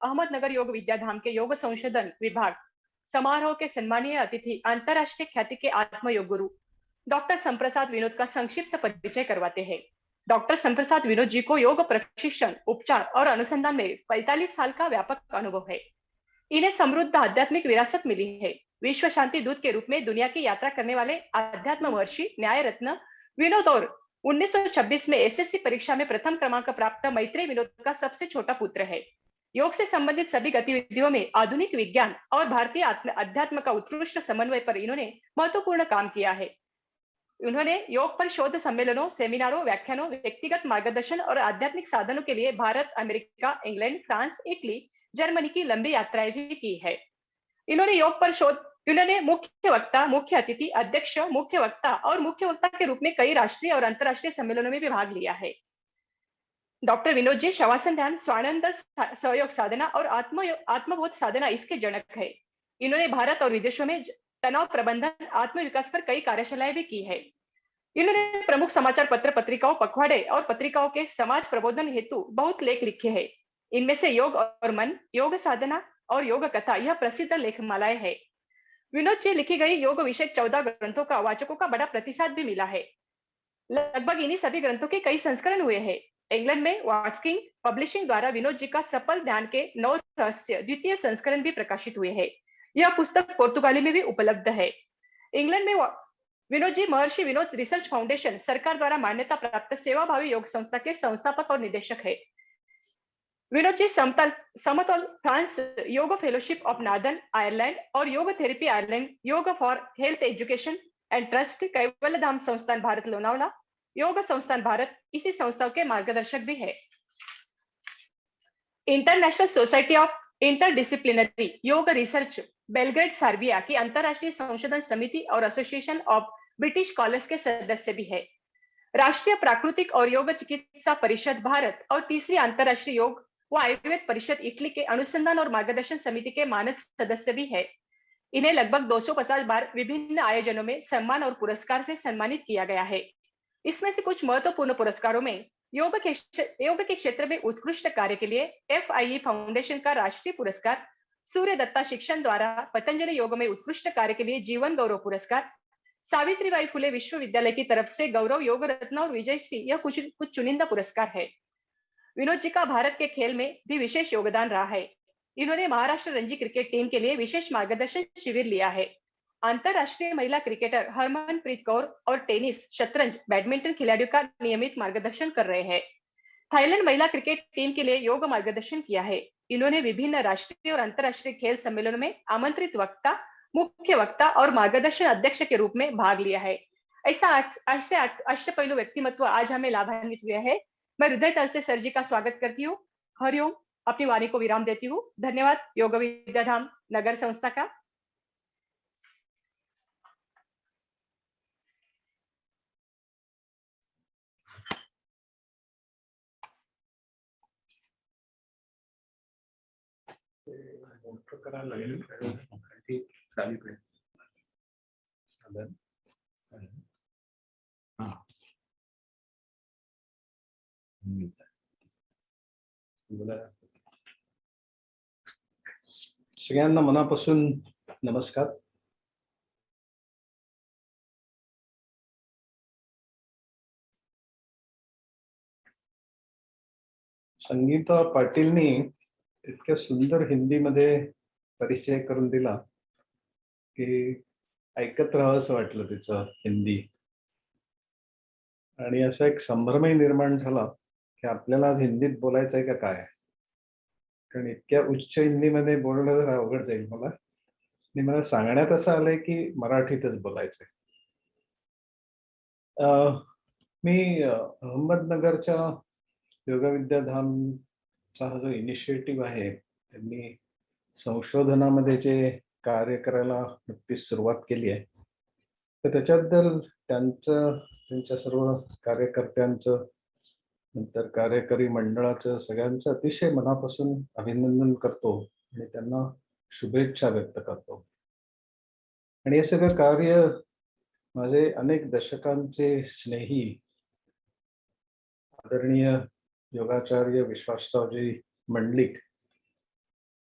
अहमदनगर योग विद्याधाम के योग संशोधन विभाग समारोह के सम्मानीय अतिथि अंतर्राष्ट्रीय ख्याति के आत्म योग गुरु डॉक्टर संप्रसाद विनोद का संक्षिप्त परिचय करवाते हैं। डॉक्टर संप्रसाद विनोद जी को योग प्रशिक्षण, उपचार और अनुसंधान में 45 साल का व्यापक अनुभव है। इन्हें समृद्ध आध्यात्मिक विरासत मिली है। विश्व शांति दूत के रूप में दुनिया की यात्रा करने वाले आध्यात्म महर्षि न्याय रत्न विनोद और 1926 में एसएससी परीक्षा में प्रथम क्रमांक प्राप्त मैत्रेय विनोद का सबसे छोटा पुत्र है। योग से संबंधित सभी गतिविधियों में आधुनिक विज्ञान और भारतीय अध्यात्म का उत्कृष्ट समन्वय पर इन्होंने महत्वपूर्ण काम किया है। उन्होंने योग पर शोध सम्मेलनों, सेमिनारों, व्याख्यानों, व्यक्तिगत मार्गदर्शन और आध्यात्मिक साधनों के लिए Bharat, America, England, France, Italy, Germany की लंबी यात्राएं भी की है। इन्होंने योग पर शोध इन्होंने मुख्य वक्ता, मुख्य अतिथि, अध्यक्ष, मुख्य वक्ता और मुख्य वक्ता के रूप में कई राष्ट्रीय और अंतर्राष्ट्रीय सम्मेलनों में भी भाग लिया है। डॉक्टर विनोद जी शवासन ध्यान, स्वानंद सहयोग साधना और आत्मबोध साधना इसके जनक है। इन्होंने भारत और विदेशों में तनाव प्रबंधन, आत्म विकास पर कई कार्यशालाएं भी की है। इन्होंने प्रमुख समाचार पत्र, पत्रिकाओं, पखवाड़े और पत्रिकाओं के समाज प्रबोधन हेतु बहुत लेख लिखे हैं। इनमें से योग और मन, योग साधना और योग कथा यह प्रसिद्ध लेखमालाएं है। विनोद जी लिखी गई योग विषय 14 ग्रंथों का वाचकों का बड़ा प्रतिसाद भी मिला है। लगभग इन्हीं सभी ग्रंथों के कई संस्करण हुए हैं। इंग्लैंड में वाटकिंग पब्लिशिंग द्वारा विनोद जी का सफल ध्यान के 9 रहस्य द्वितीय संस्करण भी प्रकाशित हुए हैं। यह पुस्तक पुर्तगाली में भी उपलब्ध है। इंग्लैंड में विनोद जी महर्षि विनोद रिसर्च फाउंडेशन सरकार द्वारा मान्यता प्राप्त सेवाभावी योग संस्था के संस्थापक और निदेशक है। विनोद जी समतल फ्रांस योग फेलोशिप ऑफ नॉर्दर्न आयरलैंड और योग थेरेपी आयरलैंड, योग for health education end trust, कैवल्य धाम संस्थान भारत लोनावला, योग संस्थान भारत इसी संस्थाओं के मार्गदर्शक भी है। इंटरनेशनल सोसाइटी ऑफ इंटरडिसिप्लिनरी योग रिसर्च बेलग्रेड सर्बिया की अंतरराष्ट्रीय संशोधन समिति और एसोसिएशन ऑफ ब्रिटिश स्कॉलर्स के सदस्य भी है। राष्ट्रीय प्राकृतिक और योग चिकित्सा परिषद भारत और तीसरी अंतरराष्ट्रीय योग व आयुर्वेद परिषद इटली के अनुसंधान और मार्गदर्शन समिति के मानद सदस्य भी है। इन्हें लगभग 250 बार विभिन्न आयोजनों में सम्मान और पुरस्कार से सम्मानित किया गया है। इसमें से कुछ महत्वपूर्ण पुरस्कारों में योग के क्षेत्र में उत्कृष्ट कार्य के लिए एफआईई फाउंडेशन का राष्ट्रीय पुरस्कार, सूर्य दत्ता शिक्षण द्वारा पतंजलि योग में उत्कृष्ट कार्य के लिए जीवन गौरव पुरस्कार, सावित्रीबाई फुले विश्वविद्यालय की तरफ से गौरव योग रत्न और विजयश्री यह कुछ चुनिंदा पुरस्कार है। विनोद जी का भारत के खेल में भी विशेष योगदान रहा है। इन्होंने महाराष्ट्र रणजी क्रिकेट टीम के लिए विशेष मार्गदर्शन शिविर लिया है। अंतरराष्ट्रीय महिला क्रिकेटर हरमनप्रीत कौर और टेनिस, शतरंज, बैडमिंटन खिलाड़ियों का नियमित मार्गदर्शन कर रहे हैं। थाईलैंड महिला क्रिकेट टीम के लिए योग मार्गदर्शन किया है। इन्होंने विभिन्न राष्ट्रीय और अंतरराष्ट्रीय खेल सम्मेलनों में आमंत्रित वक्ता, मुख्य वक्ता और मार्गदर्शन अध्यक्ष के रूप में भाग लिया है। ऐसा अष्टपैलु व्यक्तिमत्व आज हमें लाभान्वित हुए हैं। मैं हृदय तल से सर जी का स्वागत करती हूँ। हरिओम। अपनी वाणी को विराम देती हूँ। धन्यवाद योग विद्याधाम नगर संस्था का। सगळ्यांना मनापासून नमस्कार। संगीता पाटीलनी इतक्या सुंदर हिंदीमध्ये परिचय करून दिला की ऐकत राहावंसं वाटलं तिचं हिंदी, आणि असा एक संभ्रमही निर्माण झाला की आपल्याला आज हिंदीत बोलायचं आहे का काय, कारण इतक्या उच्च हिंदीमध्ये बोलणं जरा अवघड जाईल मला, आणि मला सांगण्यात असं आलंय की मराठीतच बोलायचंय। मी अहमदनगरच्या योग विद्याधामचा हा जो इनिशिएटिव्ह आहे, त्यांनी संशोधनामध्ये जे कार्य करायला नुकतीच सुरुवात केली आहे, तर त्याच्याबद्दल त्यांच्या सर्व कार्यकर्त्यांचं, नंतर कार्यकारी मंडळाचं सगळ्यांचं अतिशय मनापासून अभिनंदन करतो आणि त्यांना शुभेच्छा व्यक्त करतो। आणि हे सगळं कार्य माझे अनेक दशकांचे स्नेही आदरणीय योगाचार्य विश्वासरावजी मंडलिक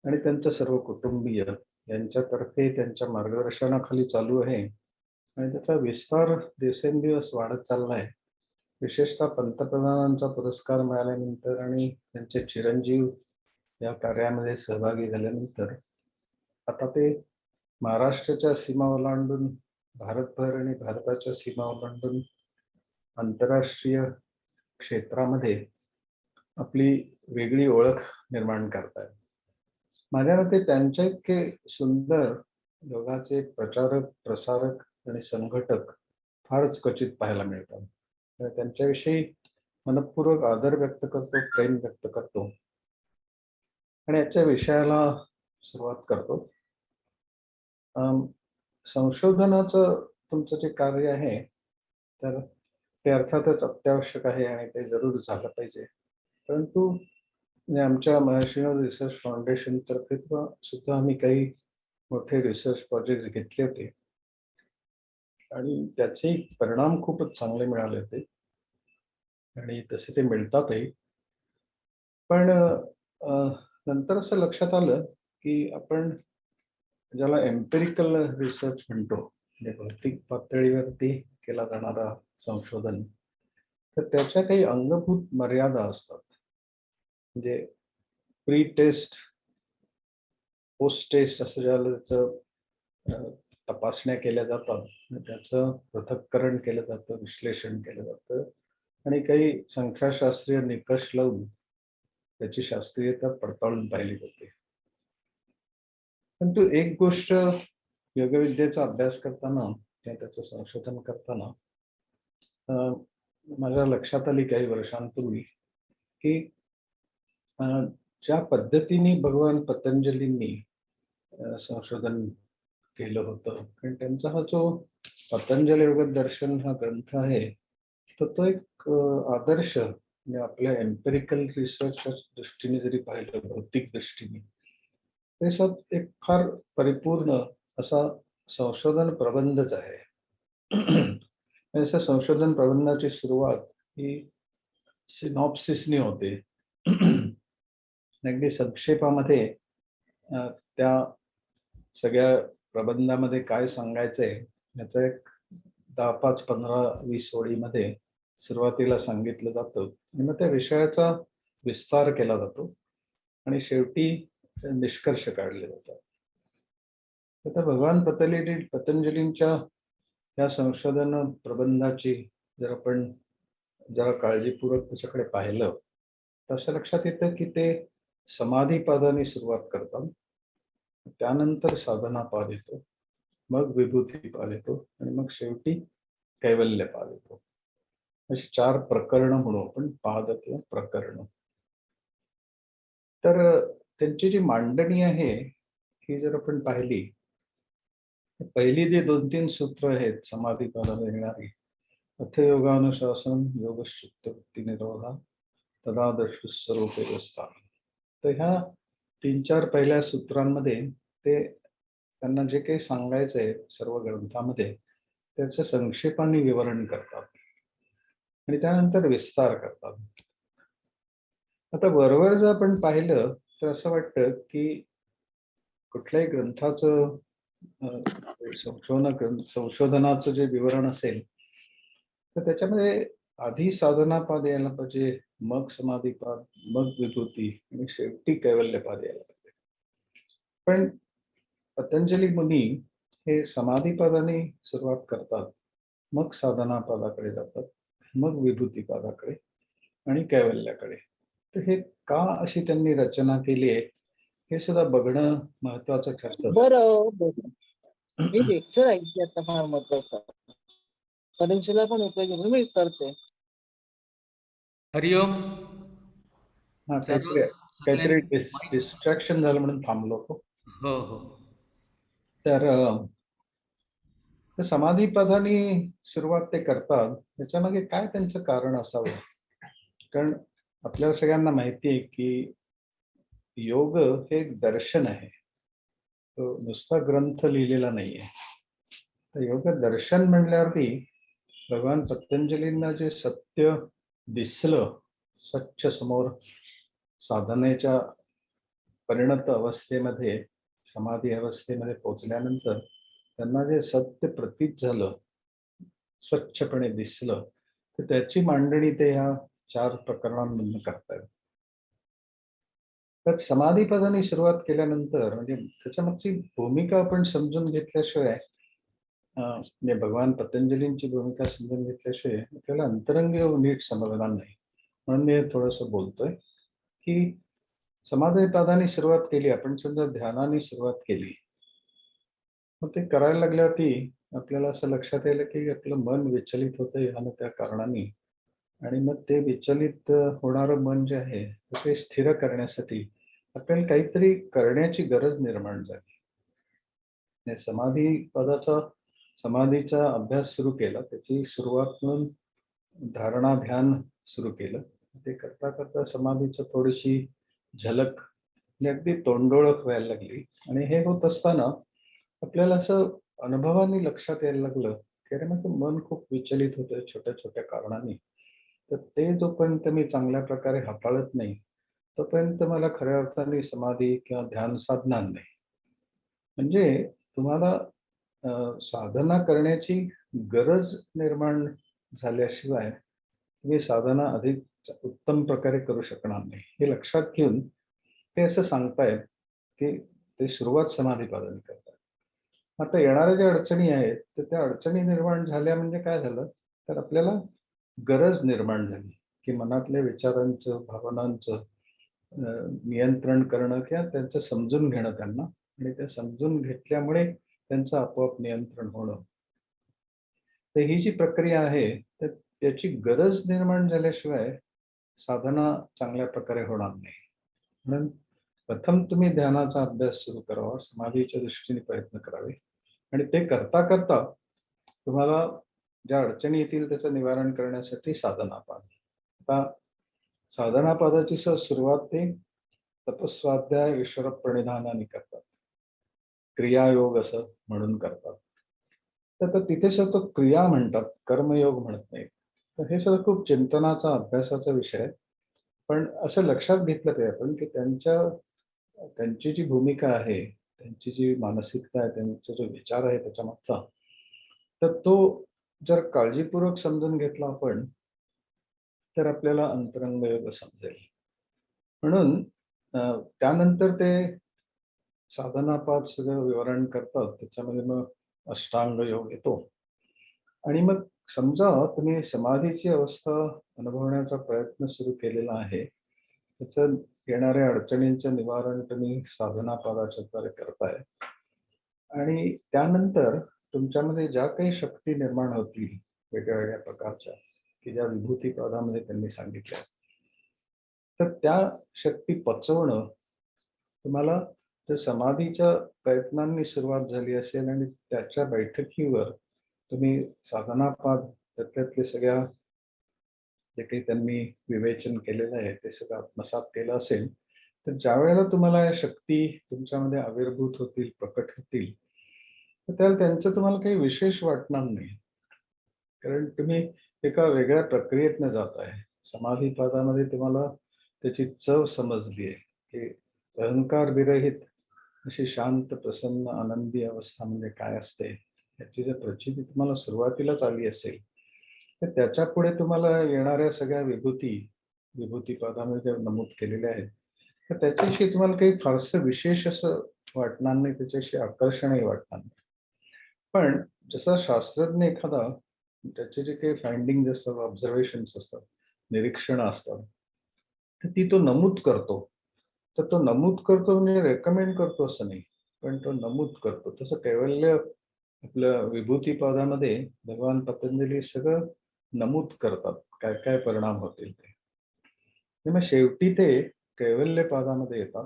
आणि त्यांचं सर्व कुटुंबीय यांच्यातर्फे त्यांच्या मार्गदर्शनाखाली चालू आहे आणि त्याचा विस्तार दिवसेंदिवस वाढत चाललाय. विशेषतः पंतप्रधानांचा पुरस्कार मिळाल्यानंतर आणि त्यांचे चिरंजीव या कार्यामध्ये सहभागी झाल्यानंतर आता ते महाराष्ट्राच्या सीमा ओलांडून भारतभर आणि भारताच्या सीमा ओलांडून आंतरराष्ट्रीय क्षेत्रामध्ये आपली वेगळी ओळख निर्माण करतात. माझ्या मते त्यांच्या इतके सुंदर योगाचे प्रचारक, प्रसारक आणि संघटक फारच क्वचित पाहायला मिळतात. तर त्यांच्याविषयी मनपूर्वक आदर व्यक्त करतो, प्रेम व्यक्त करतो आणि याच्या विषयाला सुरुवात करतो. संशोधनाचं तुमचं जे कार्य आहे तर ते अर्थातच अत्यावश्यक आहे आणि ते जरूर झालं पाहिजे. परंतु आमच्या महर्षी रिसर्च फाउंडेशन तर्फे सुद्धा आम्ही काही मोठे रिसर्च प्रोजेक्ट घेतले होते आणि त्याचे परिणाम खूपच चांगले मिळाले होते आणि तसे ते मिळतातही. पण नंतर असं लक्षात आलं की आपण ज्याला एम्पिरिकल रिसर्च म्हणतो, म्हणजे भौतिक पातळीवरती केला जाणारा संशोधन, तर त्याच्या काही अंगभूत मर्यादा असतात. म्हणजे प्री टेस्ट, पोस्ट टेस्ट असं ज्याला त्याचं तपासण्या केल्या जातात, त्याचं पृथक्करण केलं जातं, विश्लेषण केलं जातं आणि काही संख्याशास्त्रीय निकष लावून त्याची शास्त्रीयता पडताळून पाहिली जाते. परंतु एक गोष्ट योगविद्येचा अभ्यास करताना किंवा त्याचं संशोधन करताना माझ्या लक्षात आली काही वर्षांपूर्वी की ज्या पद्धतीने भगवान पतंजलींनी संशोधन केलं होतं, कारण त्यांचा हा जो पतंजली योग दर्शन हा ग्रंथ आहे तर तो एक आदर्श, म्हणजे आपल्या एम्पिरिकल रिसर्चच्या दृष्टीने जरी पाहिलं, भौतिक दृष्टीने, ते सब एक फार परिपूर्ण असा संशोधन प्रबंधच आहे. संशोधन प्रबंधाची सुरुवात ही सिनॉप्सिसने होते. अगदी संक्षेपामध्ये त्या सगळ्या प्रबंधामध्ये काय सांगायचंय याचा एक 10, 5, 15, 20 ओळीमध्ये सुरुवातीला सांगितलं जातं आणि मग त्या विषयाचा विस्तार केला जातो आणि शेवटी निष्कर्ष काढले जातात. आता भगवान पतंजलींच्या या संशोधन प्रबंधाची जर आपण जरा काळजीपूर्वक त्याच्याकडे पाहिलं तर असं लक्षात येतं की ते समाधीपादाने सुरुवात करतात, त्यानंतर साधनापाद येतो, मग विभूतीपाद येतो आणि मग शेवटी कैवल्यपाद येतो. अशी 4 प्रकरणं म्हणू आपण, पाद किंवा प्रकरण. तर त्यांची जी मांडणी आहे ही जर आपण पाहिली, पहिली जे 2-3 सूत्र आहेत समाधीपादाला येणारी, अथयोगानुशासन, योगश्चित्तवृत्ती निरोधा, तदादर्श स्वरूपे व्यवस्था. तर ह्या 3-4 पहिल्या सूत्रांमध्ये ते त्यांना जे काही सांगायचंय सर्व ग्रंथामध्ये त्याचं संक्षेपाने विवरण करतात आणि त्यानंतर विस्तार करतात. आता वरवर जर आपण पाहिलं तर असं वाटतं की कुठल्याही ग्रंथाचं संशोधनाचं जे विवरण असेल तर त्याच्यामध्ये आधी साधनापाद यायला पाहिजे, मग समाधीपाद, मग विभूती आणि शेवटी कैवल्यपाद यायला पाहिजे. पण पतंजली मुनी हे समाधीपादाने सुरुवात करतात, मग साधनापादाकडे जातात, मग विभूतीपादाकडे आणि कैवल्याकडे. तर हे का अशी त्यांनी रचना केली आहे हे सुद्धा बघणं महत्वाचं ठरतं. बरं, मी लेक्चर ऐकते आता, फार महत्वाचा, परीक्षेला पण उपयोगी मी करते. हरिओम. हा, काहीतरी डिस्ट्रॅक्शन झालं म्हणून थांबलो होतो. हो हो. तर समाधीपदाने सुरुवात ते करतात, त्याच्यामागे काय त्यांचं कारण असावं? कारण आपल्या सगळ्यांना माहिती आहे की योग हे एक दर्शन आहे, तो नुसता ग्रंथ लिहिलेला नाहीये. तर योग दर्शन म्हणल्यावरती भगवान पतंजलींना जे सत्य दिसलं स्वच्छ समोर साधनेच्या परिणत अवस्थेमध्ये, समाधी अवस्थेमध्ये पोहोचल्यानंतर त्यांना जे सत्य प्रतीत झालं, स्वच्छपणे दिसलं, तर त्याची मांडणी ते ह्या 4 प्रकरणांमधून करतायत. तर समाधीपदाने सुरुवात केल्यानंतर म्हणजे त्याच्यामागची भूमिका आपण समजून घेतल्याशिवाय म्हणजे भगवान पतंजलींची भूमिका समजून घेतल्याशिवाय आपल्याला अंतरंग योग नीट समजणार नाही. म्हणून मी थोडंसं बोलतोय की समाधीपदाने सुरुवात केली, आपण समजा ध्यानाने सुरुवात केली, मग ते करायला लागल्यावरती आपल्याला असं लक्षात येईल की आपलं मन विचलित होतं ह्या ना त्या कारणाने. आणि मग ते विचलित होणारं मन जे आहे ते स्थिर करण्यासाठी आपल्याला काहीतरी करण्याची गरज निर्माण झाली. समाधीचा अभ्यास सुरू केला, त्याची सुरुवात म्हणून धारणा ध्यान सुरू केलं. ते करता करता समाधीचं थोडीशी झलक म्हणजे अगदी तोंडओळख व्हायला लागली. आणि हे होत असताना आपल्याला असं अनुभवाने लक्षात यायला लागलं की अरे माझं मन खूप विचलित होतं छोट्या छोट्या कारणाने. तर ते जोपर्यंत मी चांगल्या प्रकारे हाताळत नाही तोपर्यंत मला खऱ्या अर्थाने समाधी किंवा ध्यान साधणार नाही. म्हणजे तुम्हाला साधना करण्याची गरज निर्माण झाल्याशिवाय तुम्ही साधना अधिक उत्तम प्रकारे करू शकणार नाही, हे लक्षात घेऊन ते असं सांगतायत की ते सुरुवात समाधीपादाने करतात. आता येणाऱ्या ज्या अडचणी आहेत तर त्या अडचणी निर्माण झाल्या म्हणजे काय झालं, तर आपल्याला गरज निर्माण झाली की मनातल्या विचारांचं, भावनांचं नियंत्रण करणं किंवा त्यांचं समजून घेणं त्यांना, आणि ते समजून घेतल्यामुळे त्यांचं आपोआप नियंत्रण होणं. तर ही जी प्रक्रिया आहे तर त्याची गरज निर्माण झाल्याशिवाय साधना चांगल्या प्रकारे होणार नाही. म्हणून प्रथम तुम्ही ध्यानाचा अभ्यास सुरू करावा, समाधीच्या दृष्टीने प्रयत्न करावे, आणि ते करता करता तुम्हाला ज्या अडचणी येतील त्याचं निवारण करण्यासाठी साधनापाद. आता साधनापादाची सुरुवात ते तपस्वाध्याय ईश्वर प्रणिधानाने करतात, क्रियायोग असं म्हणून करतात. तर तिथे तो क्रिया म्हणतात, कर्मयोग म्हणत नाही. तर हे सगळं खूप चिंतनाचा अभ्यासाचा विषय आहे. पण असं लक्षात घेतलं पाहिजे आपण की त्यांची जी भूमिका आहे, त्यांची जी मानसिकता आहे, त्यांचा जो विचार आहे त्याच्या मागचा, तर तो जर काळजीपूर्वक समजून घेतला आपण तर आपल्याला अंतरंग योग समजेल. म्हणून त्यानंतर ते साधनापाद सगळं विवरण करतात, त्याच्यामध्ये मग अष्टांग योग येतो. आणि मग समजा तुम्ही समाधीची अवस्था अनुभवण्याचा प्रयत्न सुरू केलेला आहे, त्याचं येणाऱ्या अडचणींचं निवारण तुम्ही साधनापादाच्या द्वारे करताय. आणि त्यानंतर तुमच्यामध्ये ज्या काही शक्ती निर्माण होतील वेगळ्या वेगळ्या प्रकारच्या की ज्या विभूतीपादामध्ये त्यांनी सांगितल्या, तर त्या शक्ती पचवणं तुम्हाला त्या समाधीच्या प्रयत्नांनी सुरुवात झाली असेल आणि त्याच्या बैठकीवर तुम्ही साधनापाद त्यातले सगळ्या जे काही त्यांनी विवेचन केलेलं आहे ते सगळं आत्मसात केलं असेल, तर ज्या वेळेला तुम्हाला या शक्ती तुमच्यामध्ये आविर्भूत होतील, प्रकट होतील, तर त्याला त्यांचं तुम्हाला काही विशेष वाटणार नाही. कारण तुम्ही एका वेगळ्या प्रक्रियेतनं जात आहे. समाधीपादामध्ये तुम्हाला त्याची चव समजली आहे की अहंकार विरहित अशी शांत, प्रसन्न, आनंदी अवस्था म्हणजे काय असते याची जर प्रचिती तुम्हाला सुरुवातीलाच आली असेल, तर त्याच्या पुढे तुम्हाला येणाऱ्या सगळ्या विभूतीपादामध्ये ज्या नमूद केलेल्या आहेत, तर त्याच्याशी तुम्हाला काही फारसं विशेष असं वाटणार नाही, त्याच्याशी आकर्षणही वाटणार नाही. पण जसा शास्त्रज्ञ एखादा त्याचे जे काही फाइंडिंग असतात, ऑब्झर्वेशन्स असतात, निरीक्षणं असतात, तर ती तो नमूद करतो. तर तो नमूद करतो म्हणजे रेकमेंड करतो असं नाही, पण तो नमूद करतो. तसं कैवल्य आपल्या विभूतीपादामध्ये भगवान पतंजली सगळं नमूद करतात, काय काय परिणाम होतील ते. मग शेवटी ते कैवल्य पादामध्ये येतात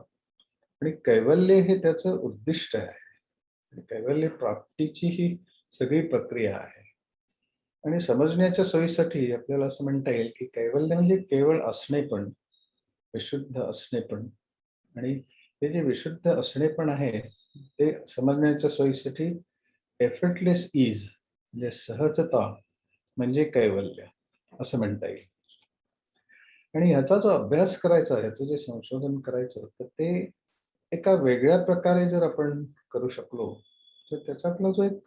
आणि कैवल्य हे त्याचं उद्दिष्ट आहे. कैवल्य प्राप्तीची ही सगळी प्रक्रिया आहे. आणि समजण्याच्या सोयीसाठी आपल्याला असं म्हणता येईल की कैवल्य म्हणजे केवळ असणेपण, विशुद्ध असणेपण. आणि हे जे विशुद्ध असणेपण आहे ते समजण्याच्या सोयीसाठी एफर्टलेस ईज म्हणजे सहजता म्हणजे कैवल्य असं म्हणता येईल. आणि ह्याचा जो अभ्यास करायचा, ह्याचं जे संशोधन करायचं, तर ते एका वेगळ्या प्रकारे जर आपण करू शकलो तर त्याच्यातला जो एक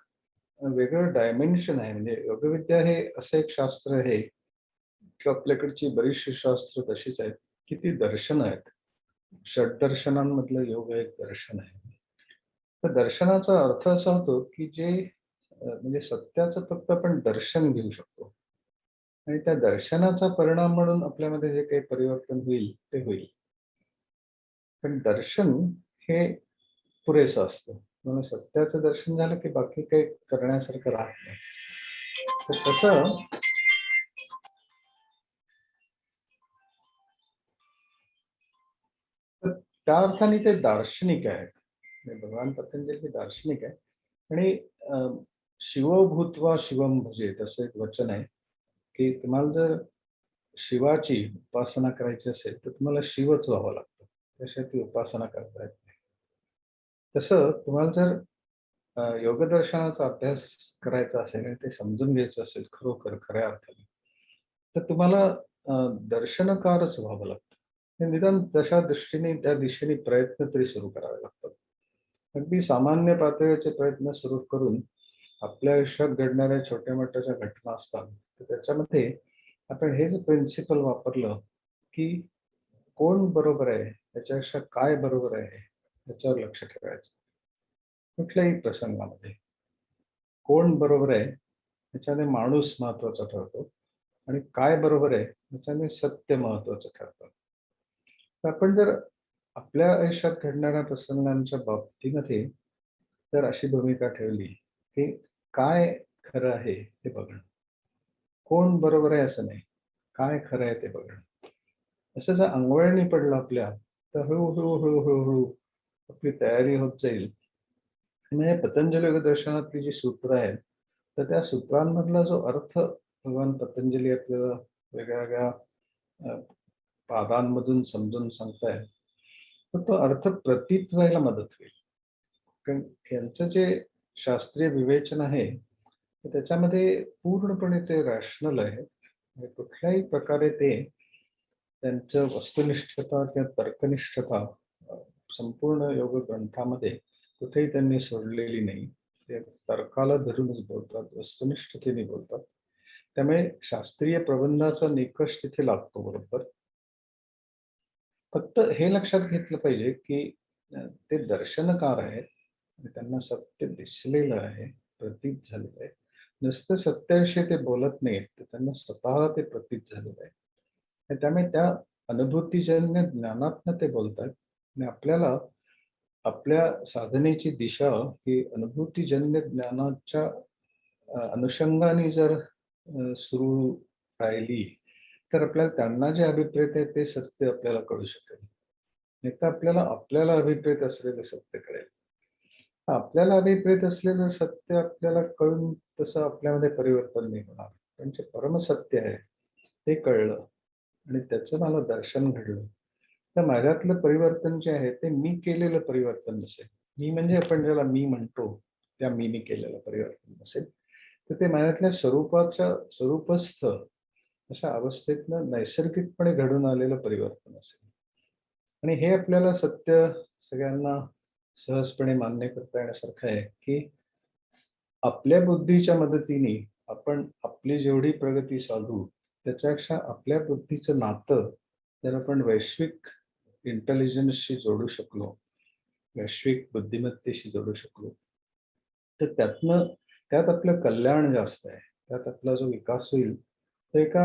वेगळं डायमेन्शन आहे, म्हणजे योगविद्या हे असं एक शास्त्र आहे की आपल्याकडची बरीचशी शास्त्र तशीच आहेत की ती दर्शन आहेत. षटदर्शनांमधलं योग एक दर्शन आहे. तर दर्शनाचा अर्थ असा होतो की जे म्हणजे सत्याचं फक्त आपण दर्शन घेऊ शकतो आणि त्या दर्शनाचा परिणाम म्हणून आपल्यामध्ये जे काही परिवर्तन होईल ते होईल. पण दर्शन हे पुरेसं असतं. म्हणून सत्याचं दर्शन झालं की बाकी काही करण्यासारखं राहत नाही. तर तसं तर त्या अर्थाने ते दार्शनिक आहेत. म्हणजे भगवान पतंजली दार्शनिक आहे आणि शिवो भूत्वा शिवम भजेत असं एक वचन आहे की तुम्हाला जर शिवाची उपासना करायची असेल तर तुम्हाला शिवच व्हावं लागतं. त्याशिवाय ती उपासना करता येत नाही. तसं तुम्हाला जर योगदर्शनाचा अभ्यास करायचा असेल आणि ते समजून घ्यायचं असेल खरोखर खऱ्या अर्थाने, तर तुम्हाला दर्शनकारच व्हावं लागतं. हे निदान तशा दृष्टीने त्या दिशेने प्रयत्न तरी सुरू करावे लागतात. अगदी सामान्य पातळीचे प्रयत्न सुरू करून आपल्या आयुष्यात घडणाऱ्या छोट्या मोठ्या ज्या घटना असतात तर त्याच्यामध्ये आपण हे जे प्रिन्सिपल वापरलं की कोण बरोबर आहे, त्याच्यापेक्षा काय बरोबर आहे याच्यावर लक्ष ठेवायचं. कुठल्याही प्रसंगामध्ये कोण बरोबर आहे त्याच्याने माणूस महत्वाचा ठरतो आणि काय बरोबर आहे त्याच्याने सत्य महत्वाचं ठरतं. तर आपण जर आपल्या आयुष्यात घडणाऱ्या प्रसंगांच्या बाबतीमध्ये जर अशी भूमिका ठेवली की काय खरं आहे ते बघणं, कोण बरोबर आहे असं नाही, काय खरं आहे ते बघणं, असं जर अंगवळणी पडलं आपल्या तर हळूहळू हळूहळू आपली तयारी होत जाईल. म्हणजे पतंजली योगदर्शनातली जी सूत्र आहेत तर त्या सूत्रांमधला जो अर्थ भगवान पतंजली आपल्याला वेगळ्या वेगळ्या अ, पादांमधून समजून सांगतायत तर तो अर्थ प्रतीत व्हायला मदत होईल. कारण यांचं जे शास्त्रीय विवेचन आहे तर त्याच्यामध्ये पूर्णपणे ते रॅशनल आहे. म्हणजे कुठल्याही प्रकारे ते त्यांचं वस्तुनिष्ठता किंवा तर्कनिष्ठता अ, संपूर्ण योग ग्रंथामध्ये कुठेही त्यांनी सोडलेली नाही. ते तर्काला धरूनच बोलतात, वस्तुनिष्ठतेने बोलतात. त्यामुळे शास्त्रीय प्रबंधाचा निकष तिथे लागतो बरोबर. फक्त हे लक्षात घेतलं पाहिजे की ते दर्शनकार आहेत आणि त्यांना सत्य दिसलेलं आहे, प्रतीत झालेलं आहे. नुसतं सत्याविषयी ते बोलत नाहीत, तर त्यांना स्वतःला ते प्रतीत झालेलं आहे. आणि त्यामुळे त्या अनुभूतीजन्य ज्ञानातनं ते बोलतात आणि आपल्याला आपल्या साधनेची दिशा ही अनुभूतीजन्य ज्ञानाच्या अनुषंगाने जर सुरू राहिली तर आपल्याला त्यांना जे अभिप्रेत आहे ते सत्य आपल्याला कळू शकेल. नाही तर आपल्याला आपल्याला अभिप्रेत असलेलं सत्य कळेल. आपल्याला अभिप्रेत असलेलं सत्य आपल्याला कळून तसं आपल्यामध्ये परिवर्तन नाही होणार. पण जे परमसत्य आहे ते कळलं आणि त्याचं मला दर्शन घडलं तर माझ्यातलं परिवर्तन जे आहे ते मी केलेलं परिवर्तन नसेल. मी म्हणजे आपण ज्याला मी म्हणतो त्या मीने केलेलं परिवर्तन नसेल, तर ते माझ्यातल्या स्वरूपस्थ अशा अवस्थेतनं नैसर्गिकपणे घडून आलेलं परिवर्तन असेल. आणि हे आपल्याला सत्य सगळ्यांना सहजपणे मान्य करता येण्यासारखं आहे की आपल्या बुद्धीच्या मदतीने आपण आपली जेवढी प्रगती साधू त्याच्यापेक्षा आपल्या बुद्धीचं नातं जर आपण वैश्विक इंटेलिजन्सशी जोडू शकलो, वैश्विक बुद्धिमत्तेशी जोडू शकलो तर त्यात आपलं कल्याण जास्त आहे. त्यात आपला जो विकास होईल तो एका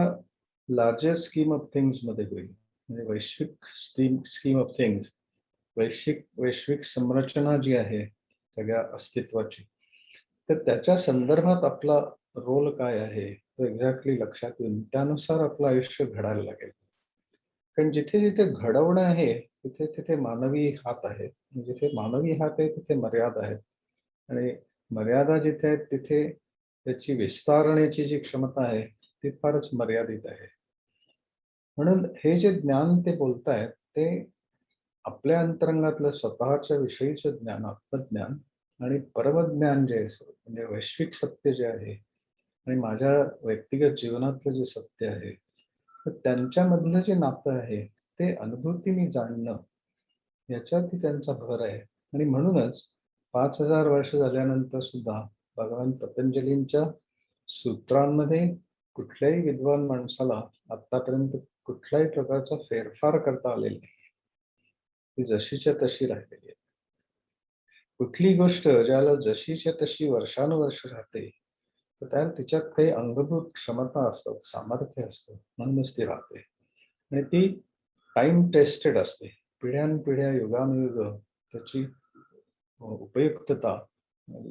लार्जर स्कीम ऑफ थिंग्स मध्ये होईल. म्हणजे वैश्विक स्कीम ऑफ थिंग्स, वैश्विक संरचना जी आहे सगळ्या अस्तित्वाची, तर त्याच्या संदर्भात आपला रोल काय आहे तो एक्झॅक्टली लक्षात येऊन त्यानुसार आपलं आयुष्य घडायला लागेल. कारण जिथे जिथे घडवणं आहे तिथे तिथे मानवी हात आहे. जिथे मानवी हात आहे तिथे मर्यादा आहेत आणि मर्यादा जिथे आहेत तिथे त्याची विस्तारण्याची जी क्षमता आहे ती फारच मर्यादित आहे. म्हणून हे जे ज्ञान ते बोलतायत ते आपल्या अंतरंगातलं स्वतःच्या विषयीचं ज्ञान, आत्मज्ञान आणि परमज्ञान जे आहे म्हणजे वैश्विक सत्य जे आहे आणि माझ्या व्यक्तिगत जीवनातलं जे सत्य आहे तर त्यांच्यामधलं जे नातं आहे ते अनुभूतीने जाणणं याच्यावरती त्यांचा भर आहे. आणि म्हणूनच 5000 वर्ष झाल्यानंतर सुद्धा भगवान पतंजलींच्या सूत्रांमध्ये कुठल्याही विद्वान माणसाला आतापर्यंत कुठल्याही प्रकारचा फेरफार करता आलेला नाही. ती जशीच्या तशी राहिलेली आहे. कुठली गोष्ट ज्याला जशीच्या तशी वर्षानुवर्ष राहते, तर त्याला तिच्यात काही अंगभूत क्षमता असतात, सामर्थ्य असतं, म्हणूनच ती राहते. आणि ती टाइम टेस्टेड असते. पिढ्यानपिढ्या, युगानुयुग त्याची उपयुक्तता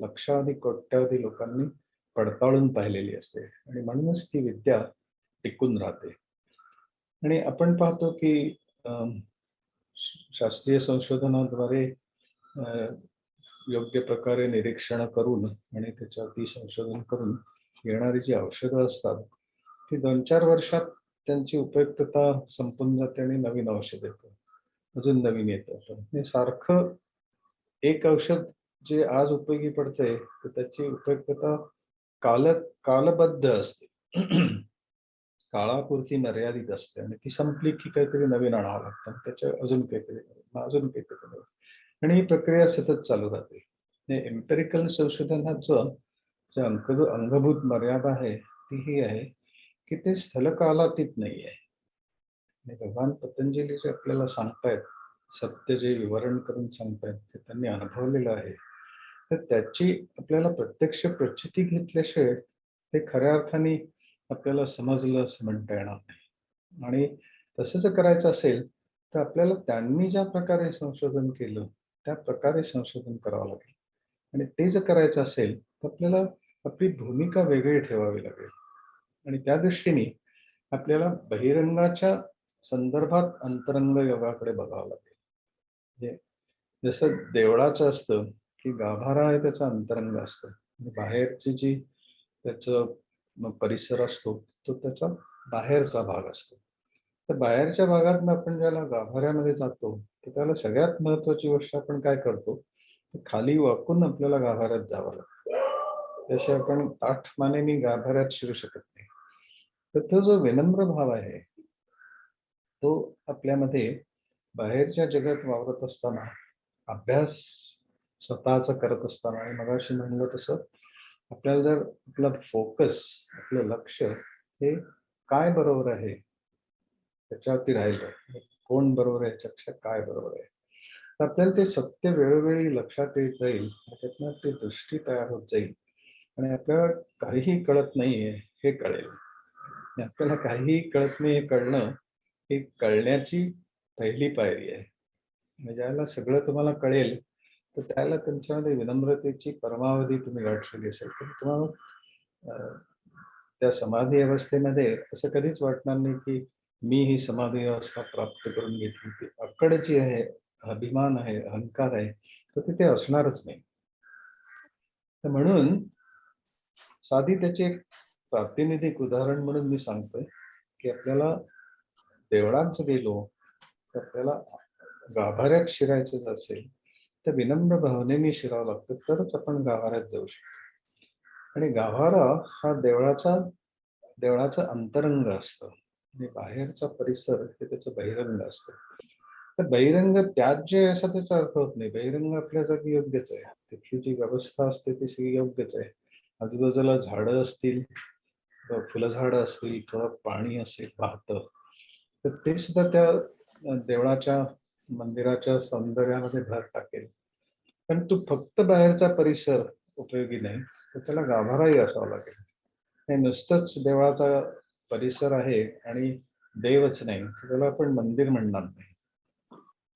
लक्षावधी कोट्यावधी लोकांनी पडताळून पाहिलेली असते आणि म्हणूनच ती विद्या टिकून राहते. आणि आपण पाहतो की शास्त्रीय संशोधनाद्वारे योग्य प्रकारे निरीक्षण करून आणि त्याच्यावरती संशोधन करून येणारी जी औषधं असतात ती 2-4 वर्षात त्यांची उपयुक्तता संपून जाते आणि नवीन औषध येतं, अजून नवीन येतं. पण हे सारखं एक औषध जे आज उपयोगी पडते तर त्याची उपयुक्तता कालबद्ध असते. काळापुरती मर्यादित असते आणि ती संपली की काहीतरी नवीन आणावं लागतं, त्याच्या अजून काहीतरी अजून काहीतरी नवीन. आणि ही प्रक्रिया सतत चालू राहते. हे एम्पेरिकल संशोधनाचं जे अंगभूत मर्यादा आहे ती ही आहे की ते स्थलकालातीत नाही आहे. आणि भगवान पतंजली जे आपल्याला सांगतायत, सत्य जे विवरण करून सांगतायत ते त्यांनी अनुभवलेलं आहे, तर त्याची आपल्याला प्रत्यक्ष प्रचिती घेतल्याशिवाय ते खऱ्या अर्थाने आपल्याला समजलं असं म्हणता येणार नाही. आणि तसं जर करायचं असेल तर आपल्याला त्यांनी ज्या प्रकारे संशोधन केलं त्या प्रकारे संशोधन करावं लागेल. आणि ते जर करायचं असेल तर आपल्याला आपली भूमिका वेगळी ठेवावी लागेल. आणि त्या दृष्टीने आपल्याला बहिरंगाच्या संदर्भात अंतरंग योगाकडे बघावं लागेल. म्हणजे जसं देवळाचं असतं की गाभारा आहे त्याचा अंतरंग असतं आणि बाहेरची जी त्याचं परिसर असतो तो त्याचा बाहेरचा भाग असतो. तर बाहेरच्या भागात आपण ज्याला गाभाऱ्यामध्ये जातो तर त्याला सगळ्यात महत्वाची गोष्ट आपण काय करतो, खाली वाकून आपल्याला गाभाऱ्यात जावं लागतं. तसे आपण ताठ मानेने गाभाऱ्यात शिरू शकत नाही. तर तो जो विनम्र भाव आहे तो आपल्यामध्ये बाहेरच्या जगात वावरत असताना, अभ्यास स्वतःचा करत असताना, आणि मगाशी म्हणलं तसं आपल्याला जर आपलं फोकस, आपलं लक्ष हे काय बरोबर आहे त्याच्यावरती राहिलं, कोण बरोबर आहे याच्यापेक्षा काय बरोबर आहे, तर आपल्याला ते सत्य वेळोवेळी लक्षात येत जाईल. त्याच्यातनं ती दृष्टी तयार होत जाईल आणि आपल्याला काहीही कळत नाहीये हे कळेल. आणि आपल्याला काहीही कळत नाही हे कळणं ही कळण्याची पहिली पायरी आहे. म्हणजे ज्याला सगळं तुम्हाला कळेल तर त्याला तुमच्यामध्ये विनम्रतेची परमावधी तुम्ही गाठलेली असेल तर तुम्हाला त्या समाधी अवस्थेमध्ये असं कधीच वाटणार नाही की मी ही समाधी अवस्था प्राप्त करून घेतली. ती अक्कड जी आहे, अभिमान आहे, अहंकार आहे, तर तिथे असणारच नाही. तर म्हणून साधी त्याचे एक प्रातिनिधिक उदाहरण म्हणून मी सांगतोय की आपल्याला देवळात गेलो तर आपल्याला गाभाऱ्यात शिरायचं असेल तर विनम्र भावनेने शिरावं लागतं, तरच आपण गाभाऱ्यात जाऊ शकतो. आणि गाभारा हा देवळाचं अंतरंग असतं आणि बाहेरचा परिसर हे त्याचं बहिरंग असतं. तर बहिरंग त्याज्य असा त्याचा अर्थ होत नाही. बहिरंग आपल्या जागी योग्यच आहे. तिथली जी व्यवस्था असते ती सगळी योग्यच आहे. आजूबाजूला झाडं असतील, फुलझाडं असतील, थोडं पाणी असेल वाहतं, तर ते सुद्धा त्या देवळाच्या मंदिराच्या सौंदर्यामध्ये भर टाकेल. पण तू फक्त बाहेरचा परिसर उपयोगी नाही, तर त्याला गाभाराही असावा लागेल. हे नुसतंच देवळाचा परिसर आहे आणि देवच नाही तर त्याला आपण मंदिर म्हणणार नाही.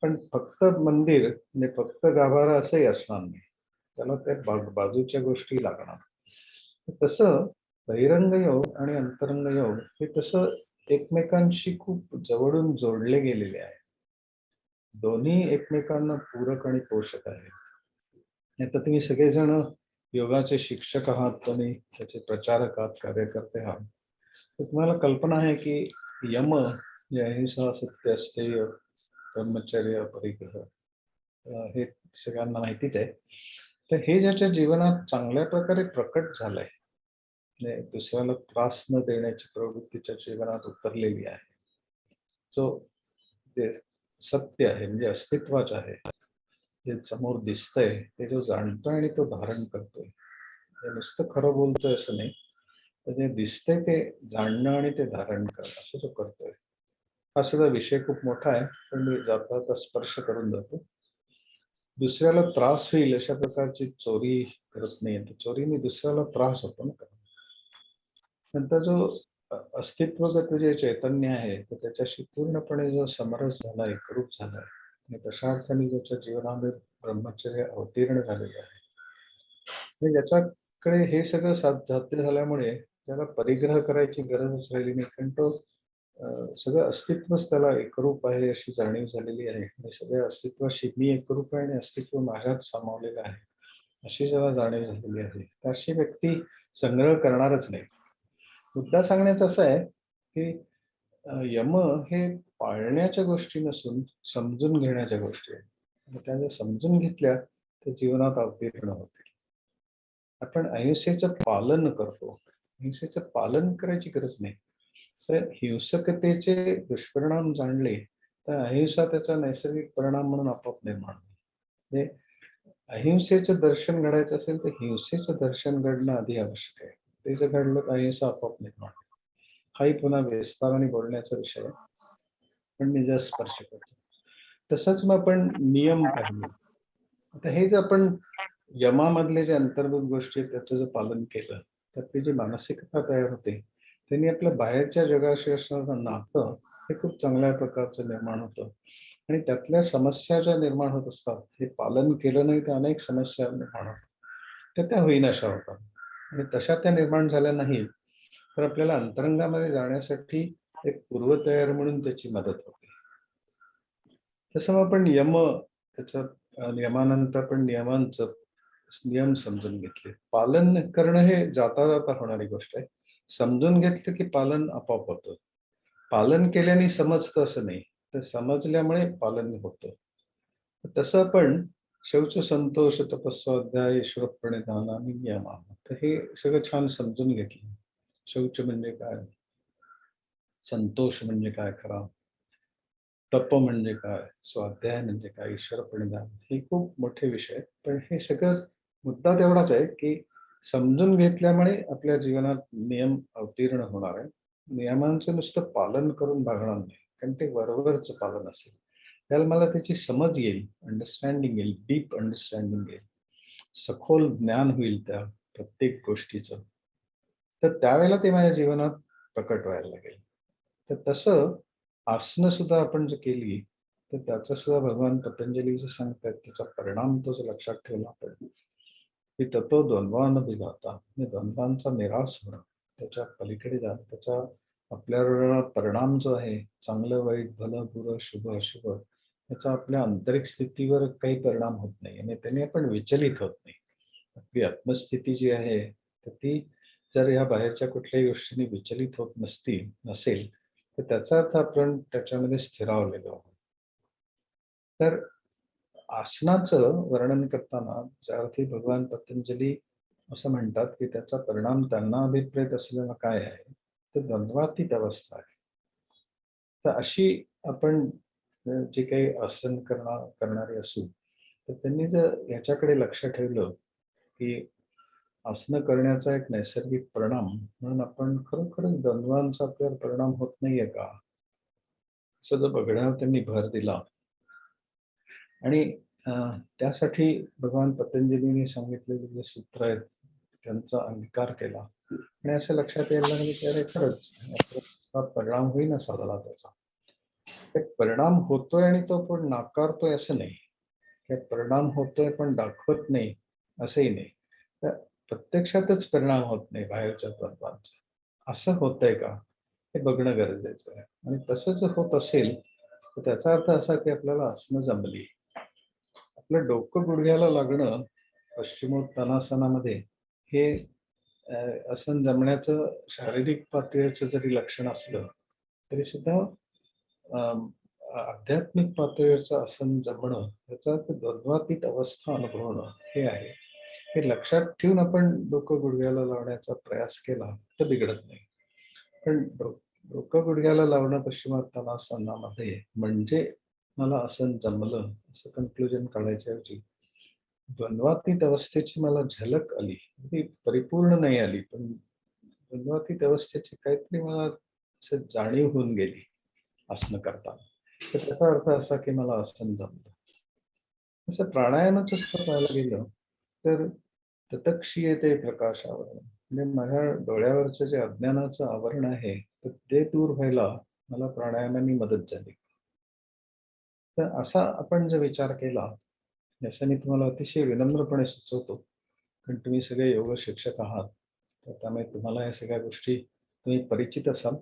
पण फक्त मंदिर म्हणजे फक्त गाभारा असंही असणार नाही, त्याला त्या बाजूच्या गोष्टी लागणार. तसं बहिरंग योग आणि अंतरंग योग हे तसं एकमेकांशी खूप जवळून जोडले गेलेले आहे. दोन्ही एकमेकांना पूरक आणि पोषक आहेत. आता तुम्ही सगळेजण योगाचे शिक्षक आहात, तुम्ही त्याचे प्रचारक आहात, कार्यकर्ते आहात, तर तुम्हाला कल्पना आहे की यम जे अहिंसा, सत्य, स्थेय, ब्रह्मचर्य, परिग्रह हे सगळ्यांना माहितीच आहे. तर हे ज्याच्या जीवनात चांगल्या प्रकारे प्रकट झालंय, म्हणजे दुसऱ्याला त्रास न देण्याची प्रवृत्ती त्याच्या जीवनात उतरलेली आहे, जो ते सत्य आहे म्हणजे अस्तित्वाचं आहे, जे समोर दिसतंय ते जो जाणतोय आणि तो धारण करतोय, हे नुसतं खरं बोलतोय असं नाही, तर जे दिसतंय ते जाणणं आणि ते धारण करणं असं तो करतोय. हा सुद्धा विषय खूप मोठा आहे, पण मी जाता जाता स्पर्श करून जातो. दुसऱ्याला त्रास होईल अशा प्रकारची चोरी करत नाही, तर चोरीने दुसऱ्याला त्रास होतो ना. नंतर जो अस्तित्वगत जे चैतन्य आहे, तर त्याच्याशी पूर्णपणे जो समरस झाला, एकरूप झालाय आणि तशा अर्थाने ज्याच्या जीवनामध्ये ब्रह्मचर्य अवतीर्ण झालेलं आहे, म्हणजे ज्याच्याकडे हे सगळं साध्य झाल्यामुळे त्याला परिग्रह करायची गरजच राहिली नाही, कारण तो सगळं अस्तित्वच त्याला एकरूप आहे अशी जाणीव झालेली आहे आणि सगळ्या अस्तित्वाशी मी एकरूप आहे आणि अस्तित्व माझ्यात सामावलेलं आहे अशी जेव्हा जाणीव झालेली आहे, तर अशी व्यक्ती संग्रह करणारच नाही. मुद्दा सांगण्याचा असा आहे की यम हे पाळण्याच्या गोष्टी नसून समजून घेण्याच्या गोष्टी आहेत आणि त्या जर समजून घेतल्या तर जीवनात अवतीर्ण होतील. आपण अहिंसेचं पालन करतो, अहिंसेचं पालन करायची गरज नाही, तर हिंसकतेचे दुष्परिणाम जाणले तर अहिंसा त्याचा नैसर्गिक परिणाम म्हणून आपोआप निर्माण होईल. म्हणजे अहिंसेचं दर्शन घडायचं असेल तर हिंसेचं दर्शन घडणं आधी आवश्यक आहे. ते जर घडलं तर अहिंसा आपोआप निर्माण होईल. हाही पुन्हा विस्ताराने बोलण्याचा विषय आहे, पण मी जर स्पर्श करतो. तसंच मग आपण नियम पाहिले. आता हे जर आपण यमामधले जे अंतर्भूत गोष्टी आहेत त्याचं जर पालन केलं तर ती जी मानसिकता तयार होते, त्यांनी आपल्या बाहेरच्या जगाशी असणारं नातं हे खूप चांगल्या प्रकारचं निर्माण होतं आणि त्यातल्या समस्या ज्या निर्माण होत असतात, हे पालन केलं नाही तर अनेक समस्या निर्माण होतात, तर त्या होईनाशा होतात आणि तशा त्या निर्माण झाल्या नाही तर आपल्याला अंतरंगामध्ये जाण्यासाठी एक पूर्वतयारी म्हणून त्याची मदत होते. तसं मग आपण त्याच्या नियमानंतर पण नियमांचं नियम समजून घेतले. पालन करणं हे जाता जाता होणारी गोष्ट आहे. समजून घेतलं की पालन आपोआप होतं. पालन केल्याने समजतं असं नाही, तर समजल्यामुळे पालन होतं. तसं आपण शौच संतोष तपस्वाध्याय ईश्वर प्रणिधान आणि नियम, तर हे सगळं छान समजून घेतलं. शौच म्हणजे काय, संतोष म्हणजे काय खरा, तप म्हणजे काय, स्वाध्याय म्हणजे काय, ईश्वर प्रणिधान, हे खूप मोठे विषय आहेत. पण हे सगळं मुद्दा तेवढाच आहे की समजून घेतल्यामुळे आपल्या जीवनात नियम अवतीर्ण होणार आहे. नियमांचं नुसतं पालन करून भागणार नाही, कारण ते वरवरचं पालन असेल. त्याला मला त्याची समज येईल, अंडरस्टँडिंग येईल, डीप अंडरस्टँडिंग येईल, सखोल ज्ञान होईल त्या प्रत्येक गोष्टीचं, तर त्यावेळेला ते माझ्या जीवनात प्रकट व्हायला लागेल. तर तसं आसनं सुद्धा आपण जर केली तर त्याचा सुद्धा भगवान पतंजली जे सांगतात त्याचा परिणाम तो जर लक्षात ठेवला आपण की ततो द्वंद्वान विघाता, द्वंद्वांचा निराश होणं, त्याच्या पलीकडे जाणं, त्याचा आपल्यावर परिणाम जो आहे चांगलं वाईट भलं बुरं शुभ अशुभ त्याचा आपल्या आंतरिक स्थितीवर काही परिणाम होत नाही आणि त्याने आपण विचलित होत नाही. आपली आत्मस्थिती जी आहे तर ती जर या बाहेरच्या कुठल्याही गोष्टींनी विचलित होत नसेल तर त्याचा अर्थ आपण त्याच्यामध्ये स्थिरावलेलो आहोत. तर आसनाचं वर्णन करताना ज्या अर्थी भगवान पतंजली असं म्हणतात की त्याचा परिणाम त्यांना अभिप्रेत असलेला काय आहे, तर द्वंद्वातीत अवस्था आहे. तर अशी आपण जे काही आसन करणारे असू तर त्यांनी जर याच्याकडे लक्ष ठेवलं की आसनं करण्याचा एक नैसर्गिक परिणाम म्हणून आपण खरोखरच द्वंद्वांचा आपल्यावर परिणाम होत नाहीये का, असं जर बघण्यावर त्यांनी भर दिला आणि त्यासाठी भगवान पतंजलीने सांगितलेले जे सूत्र आहेत त्यांचा अंगीकार केला आणि असं लक्षात यायला लागलं की अरे खरंच आपला परिणाम होईना साधला त्याचा. ते परिणाम होतोय आणि तो पण नाकारतोय असं नाही, ते परिणाम होतोय पण दाखवत नाही असंही नाही. तर प्रत्यक्षातच परिणाम होत नाही बाहेरच्या तत्वांचा, असं होतंय का हे बघणं गरजेचं आहे. आणि तसं जर होत असेल तर त्याचा अर्थ असा की आपल्याला आसनं जमली. आपलं डोकं गुडघ्याला लागणं पश्चिमोत्तानासनामध्ये हे आसन जमण्याचं शारीरिक पातळीचं जरी लक्षण असलं तरी सुद्धा आध्यात्मिक पातळीवरचं आसन जमणं याचा अर्थ द्वंद्वातीत अवस्था अनुभवणं हे आहे. हे लक्षात ठेवून आपण डोकं गुडघ्याला लावण्याचा प्रयास केला तर बिघडत नाही. पण डोकं गुडघ्याला लावणं पश्चिमोत्तानासनामध्ये म्हणजे मला असं जमलं असं कन्क्लुजन काढायच्या ऐवजी द्वंद्वातीत अवस्थेची मला झलक आली. ती परिपूर्ण नाही आली, पण द्वंद्वातीत अवस्थेची काहीतरी मला असं जाणीव होऊन गेली आसनं करताना. तर त्याचा अर्थ असा की मला आसन जमलं. तसं प्राणायामाचं सुद्धा पाहायला गेलं तर ततक्षीयते प्रकाशावरण, म्हणजे माझ्या डोळ्यावरचं जे अज्ञानाचं आवरण आहे तर ते दूर व्हायला मला प्राणायामाने मदत झाली. तर असा आपण जर विचार केला, जसं मी तुम्हाला अतिशय विनम्रपणे सुचवतो, कारण तुम्ही सगळे योग शिक्षक आहात, तर त्यामुळे तुम्हाला या सगळ्या गोष्टी तुम्ही परिचित असाल.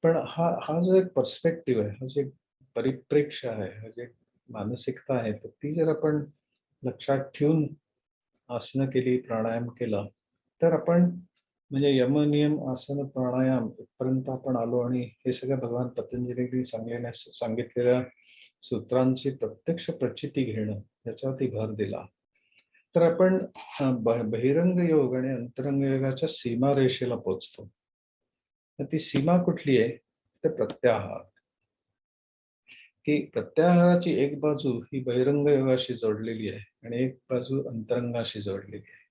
पण हा हा जो एक पर्स्पेक्टिव्ह आहे, हा जे परिप्रेक्ष्य आहे, हा जे मानसिकता आहे, तर ती जर आपण लक्षात ठेवून आसनं केली, प्राणायाम केला, तर आपण म्हणजे यम, नियम, आसन, प्राणायाम इथपर्यंत आपण आलो आणि हे सगळं भगवान पतंजलींनी सांगितलेल्या सूत्रांची प्रत्यक्ष प्रचिती घेणं याच्यावरती भर दिला. तर आपण बहिरंग योग आणि अंतरंग योगाच्या सीमारेषेला पोहोचतो. तर ती सीमा कुठली आहे? तर प्रत्याहार. की प्रत्याहाराची एक बाजू ही बहिरंग योगाशी जोडलेली आहे आणि एक बाजू अंतरंगाशी जोडलेली आहे.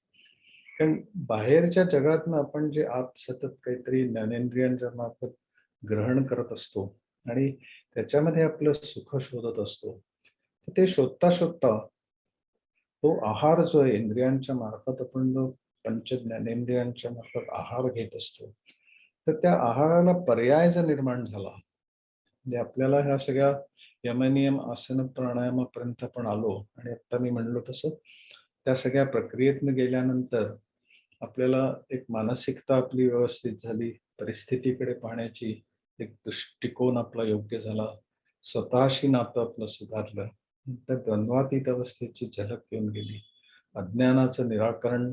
कारण बाहेरच्या जगातनं आपण जे आत सतत काहीतरी ज्ञानेंद्रियांच्या मार्फत ग्रहण करत असतो आणि त्याच्यामध्ये आपलं सुख शोधत असतो, तर ते शोधता शोधता तो आहार जो आहे इंद्रियांच्या मार्फत आपण जो पंच ज्ञानेंद्रियांच्या मार्फत आहार घेत असतो, तर त्या आहाराला पर्याय जर निर्माण झाला, म्हणजे आपल्याला ह्या सगळ्या यमनियम आसन प्राणायामापर्यंत आपण आलो आणि आता मी म्हणलो तसं त्या सगळ्या प्रक्रियेतनं गेल्यानंतर आपल्याला एक मानसिकता आपली व्यवस्थित झाली, परिस्थितीकडे पाहण्याची एक दृष्टिकोन आपला योग्य झाला, स्वतःशी नातं आपलं सुधारलं, त्या द्वंद्वातीत अवस्थेची झलक येऊन गेली, अज्ञानाचं निराकरण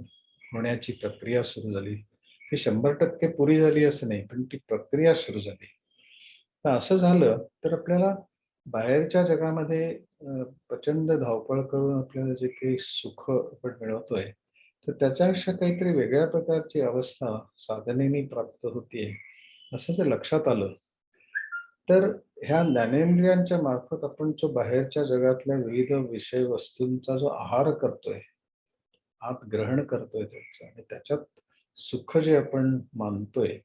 होण्याची प्रक्रिया सुरू झाली. ही 100% पुरी झाली असं नाही, पण ती प्रक्रिया सुरू झाली. तर असं झालं तर आपल्याला बाहेरच्या जगामध्ये प्रचंड धावपळ करून आपल्याला जे काही सुख आपण मिळवतोय, तर त्याच्यापेक्षा काहीतरी वेगळ्या प्रकारची अवस्था साधनेने प्राप्त होतीये असं जर लक्षात आलं, तर ह्या ज्ञानेंद्रियांच्या मार्फत आपण जो बाहेरच्या जगातल्या विविध विषय वस्तूंचा जो आहार करतोय, आत ग्रहण करतोय त्याचं आणि त्याच्यात सुख जे आपण मानतोय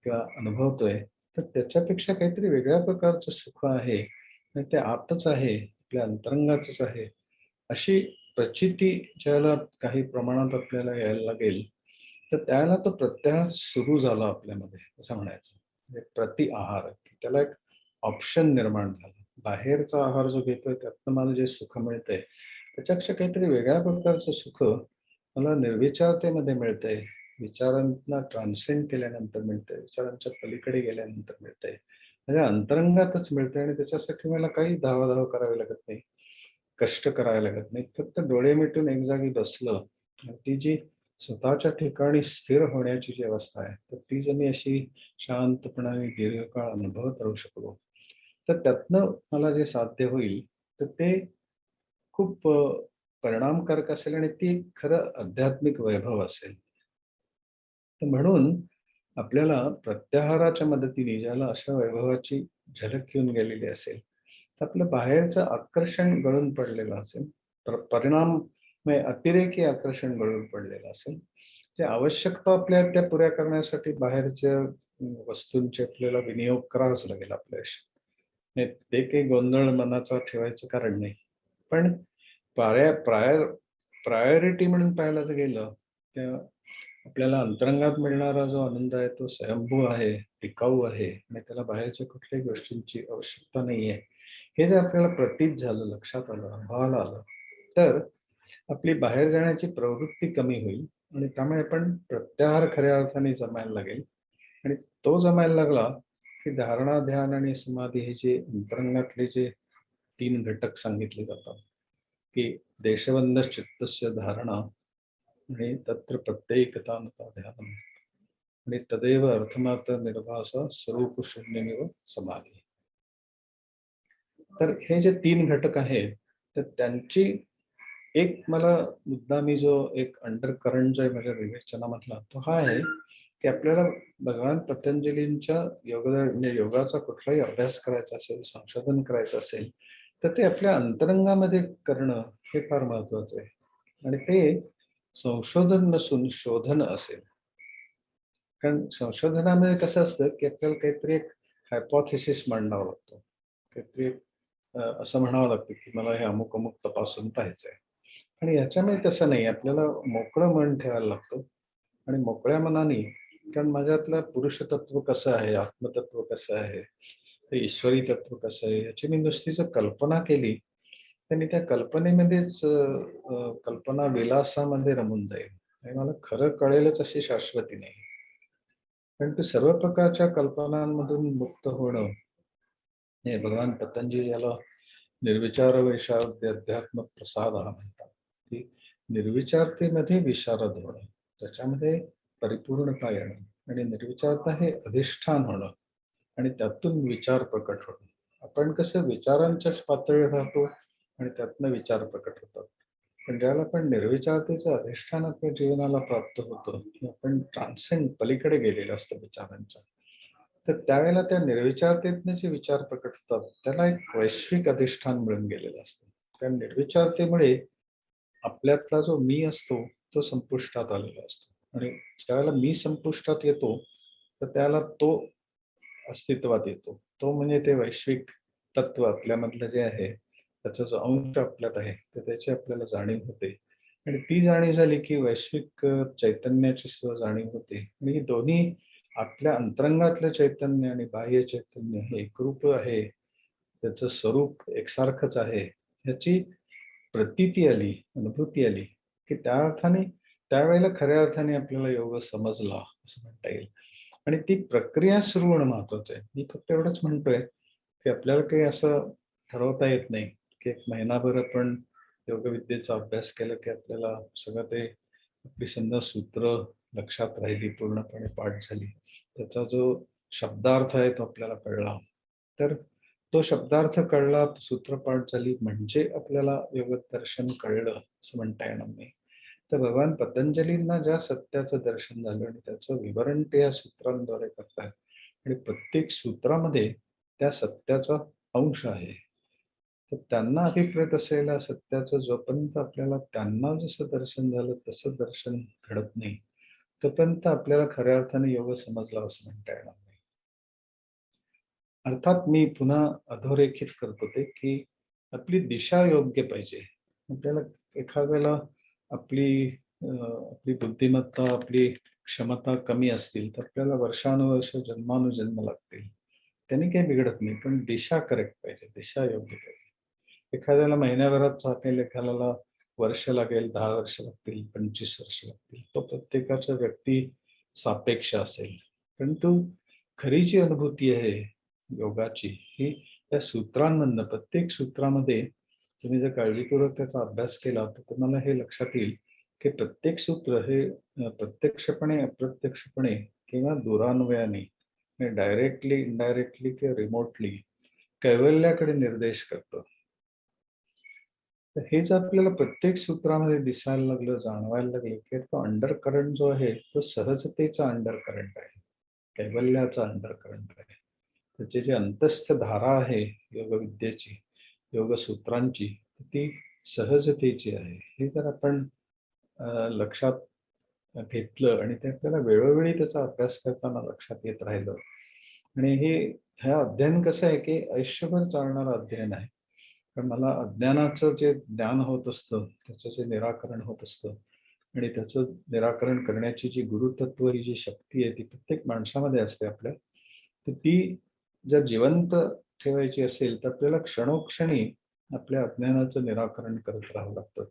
किंवा अनुभवतोय, तर त्याच्यापेक्षा काहीतरी वेगळ्या प्रकारचं सुख आहे आणि ते आतच आहे, आपल्या अंतरंगाचंच आहे, अशी प्रचिती ज्याला काही प्रमाणात आपल्याला यायला लागेल, तर त्याला तो प्रत्याहार सुरू झाला आपल्यामध्ये असं म्हणायचं. म्हणजे प्रति आहार त्याला एक ऑप्शन निर्माण झालं. बाहेरचा आहार जो घेतोय त्यातनं मला जे सुख मिळतंय, त्याच्यापेक्षा काहीतरी वेगळ्या प्रकारचं सुख मला निर्विचारतेमध्ये मिळतंय. विचारांना ट्रान्सेंड केल्यानंतर मिळतंय, विचारांच्या पलीकडे गेल्यानंतर मिळतंय. म्हणजे अंतरंगातच मिळतंय आणि त्याच्यासाठी मला काही धावाधाव करावी लागत नाही, कष्ट करावे लागत नाही. फक्त डोळे मिटून एक जागी बसलं, ती जी स्वतःच्या ठिकाणी स्थिर होण्याची जी अवस्था आहे, तर ती जर मी अशी शांतपणाने दीर्घकाळ अनुभवत राहू शकलो, तर त्यातनं मला जे साध्य होईल, तर ते खूप परिणामकारक असेल आणि ती खरं आध्यात्मिक वैभव असेल. तर म्हणून आपल्याला प्रत्याहाराच्या मदतीने ज्याला अशा वैभवाची झलक येऊन गेलेली असेल, तर आपलं बाहेरचं आकर्षण गळून पडलेलं असेल, तर परिणाम म्हणजे अतिरेकी आकर्षण गळून पडलेलं असेल, जे आवश्यकता आपल्या त्या पुऱ्या करण्यासाठी बाहेरच्या वस्तूंचे आपल्याला विनियोग करावाच लागेल आपल्या आयुष्यात. नाही, ते काही गोंधळ मनाचा ठेवायचं कारण नाही. पण प्रायोरिटी म्हणून पाहायला जर गेलं, तर आपल्याला अंतरंगात मिळणारा जो आनंद आहे तो स्वयंभू आहे, टिकाऊ आहे आणि त्याला बाहेरच्या कुठल्याही गोष्टींची आवश्यकता नाहीये. हे जर आपल्याला प्रतीत झालं, लक्षात आलं, अनुभवाला आलं, तर आपली बाहेर जाण्याची प्रवृत्ती कमी होईल आणि त्यामुळे आपण प्रत्याहार खऱ्या अर्थाने जमायला लागेल आणि तो जमायला लागला की धारणा, ध्यान आणि समाधी हे जे अंतरंगातले जे 3 घटक सांगितले जातात, की देशबंध चित्तस्य धारणा आणि तत्र प्रत्येकतानता ध्यानम आणि तदेव अर्थमात्र निर्भास स्वरूप शून्यमेव समाधी. तर हे जे 3 घटक आहेत, तर त्यांची एक मला मुद्दा मी जो एक अंडर करंट जो आहे माझ्या विवेचनामधला, तो हा आहे की आपल्याला भगवान पतंजलींच्या म्हणजे योगाचा कुठलाही अभ्यास करायचा असेल, संशोधन करायचं असेल, तर ते आपल्या अंतरंगामध्ये करणं हे फार महत्वाचं आहे. आणि ते संशोधन नसून शोधन असेल. कारण संशोधनामध्ये कसं असतं की आपल्याला काहीतरी एक हायपोथेसिस मांडावा लागतो. काहीतरी असं म्हणावं लागतं की मला हे अमुक अमुक तपासून पाहायचंय. आणि ह्याच्यामध्ये तसं नाही. आपल्याला मोकळं मन ठेवायला लागतं आणि मोकळ्या मनाने, कारण माझ्यातलं पुरुषतत्व कसं आहे, आत्मतत्व कसं आहे, ते ईश्वरी तत्व कसं आहे, याची मी नुसती जर कल्पना केली तर मी त्या कल्पनेमध्येच कल्पना विलासामध्ये रमून जाईल आणि मला खरं कळेलच अशी शाश्वती नाही. परंतु सर्व प्रकारच्या कल्पनांमधून मुक्त होणं हे भगवान पतंजली याला निर्विचार वैशारद अध्यात्म प्रसाद म्हणतात. की निर्विचारतेमध्ये विशारद होणं, त्याच्यामध्ये परिपूर्णता येणं आणि निर्विचारता हे अधिष्ठान होणं आणि त्यातून विचार प्रकट होणं. आपण कसं विचारांच्याच पातळीवर राहतो आणि त्यातनं विचार प्रकट होतात. पण ज्यावेळेला आपण निर्विचारतेचं अधिष्ठान आपल्या जीवनाला प्राप्त होतं, की आपण ट्रान्सेंड पलीकडे गेलेलं असतं विचारांच्या, तर त्यावेळेला त्या निर्विचारतेतनं जे विचार प्रकट होतात त्याला एक वैश्विक अधिष्ठान मिळून गेलेलं असतं. कारण निर्विचारतेमुळे आपल्यातला जो मी असतो तो संपुष्टात आलेला असतो आणि ज्यावेळेला मी संपुष्टात येतो तर त्याला तो अस्तित्वात येतो. तो म्हणजे ते वैश्विक तत्व आपल्यामधलं जे आहे त्याचा जो अंश आपल्यात आहे तर त्याची आपल्याला जाणीव होते आणि ती जाणीव झाली की वैश्विक चैतन्याची सुद्धा जाणीव होते आणि ही दोन्ही आपल्या अंतरंगातलं चैतन्य आणि बाह्य चैतन्य हे एकरूप आहे, त्याचं स्वरूप एकसारखंच आहे, ह्याची प्रतीती आली, अनुभूती आली की त्या अर्थाने त्यावेळेला खऱ्या अर्थाने आपल्याला योग समजला असं म्हणता येईल. आणि ती प्रक्रिया सुरू होणं महत्वाचं आहे. मी फक्त एवढंच म्हणतोय की आपल्याला काही असं ठरवता येत नाही की एक महिनाभर आपण योगविद्येचा अभ्यास केला की आपल्याला सगळं ते आपली समजा सूत्र लक्षात राहिली, पूर्णपणे पाठ झाली, त्याचा जो शब्दार्थ आहे तो आपल्याला कळला. तर तो शब्दार्थ कळला, सूत्रपाठ झाली म्हणजे आपल्याला योग दर्शन कळलं असं म्हणता येणार नाही. तर भगवान पतंजलींना ज्या सत्याचं दर्शन झालं आणि त्याचं विवरण ते या सूत्रांद्वारे करतात आणि प्रत्येक सूत्रामध्ये त्या सत्याचा अंश आहे. तर त्यांना अभिप्रेत असलेल्या सत्याचं जोपर्यंत आपल्याला त्यांना जसं दर्शन झालं तसं दर्शन घडत नाही तोपर्यंत आपल्याला खऱ्या अर्थाने योग समजला असं म्हणता येणार नाही. अर्थात मी पुन्हा अधोरेखित करतो ते की आपली दिशा योग्य पाहिजे. आपल्याला एखाद्याला आपली आपली बुद्धिमत्ता, आपली क्षमता कमी असतील तर आपल्याला वर्षानुवर्ष जन्मानुजन्म लागतील. त्याने काही बिघडत नाही, पण दिशा करेक्ट पाहिजे, दिशा योग्य पाहिजे. एखाद्याला महिन्याभरात चालेल, एखाद्याला वर्ष लागेल, 10 वर्ष लागतील, 25 वर्ष लागतील. तो प्रत्येकाच्या व्यक्ती सापेक्ष असेल. परंतु खरी जी अनुभूती आहे योगाची ही त्या सूत्रांमधनं, प्रत्येक सूत्रामध्ये तुम्ही जर काळजीपूर्वक त्याचा अभ्यास केला तर तुम्हाला हे लक्षात येईल की प्रत्येक सूत्र हे प्रत्यक्षपणे, अप्रत्यक्षपणे किंवा दुरान्वयाने, डायरेक्टली, इनडायरेक्टली किंवा रिमोटली कैवल्याकडे निर्देश करतं. तर हे जर आपल्याला प्रत्येक सूत्रामध्ये दिसायला लागलं, जाणवायला लागलं की तो अंडर करंट जो आहे तो सहजतेचा अंडर करंट आहे, कैवल्याचा अंडर करंट आहे. त्याची जी अंतस्थ धारा आहे योगविद्येची, योगसूत्रांची, ती सहजतेची आहे. हे जर आपण लक्षात घेतलं आणि ते आपल्याला वेळोवेळी त्याचा अभ्यास करताना लक्षात येत राहिलं आणि हे अध्ययन कसं आहे की आयुष्यभर चालणारं अध्ययन आहे. कारण मला अज्ञानाचं जे ज्ञान होत असतं त्याचं जे निराकरण होत असतं आणि त्याचं निराकरण करण्याची जी गुरुतत्व ही जी शक्ती आहे ती प्रत्येक माणसामध्ये असते आपल्या, तर ती जर जिवंत ठेवायची असेल तर आपल्याला क्षणोक्षणी आपल्या अज्ञानाचं निराकरण करत राहावं लागतं.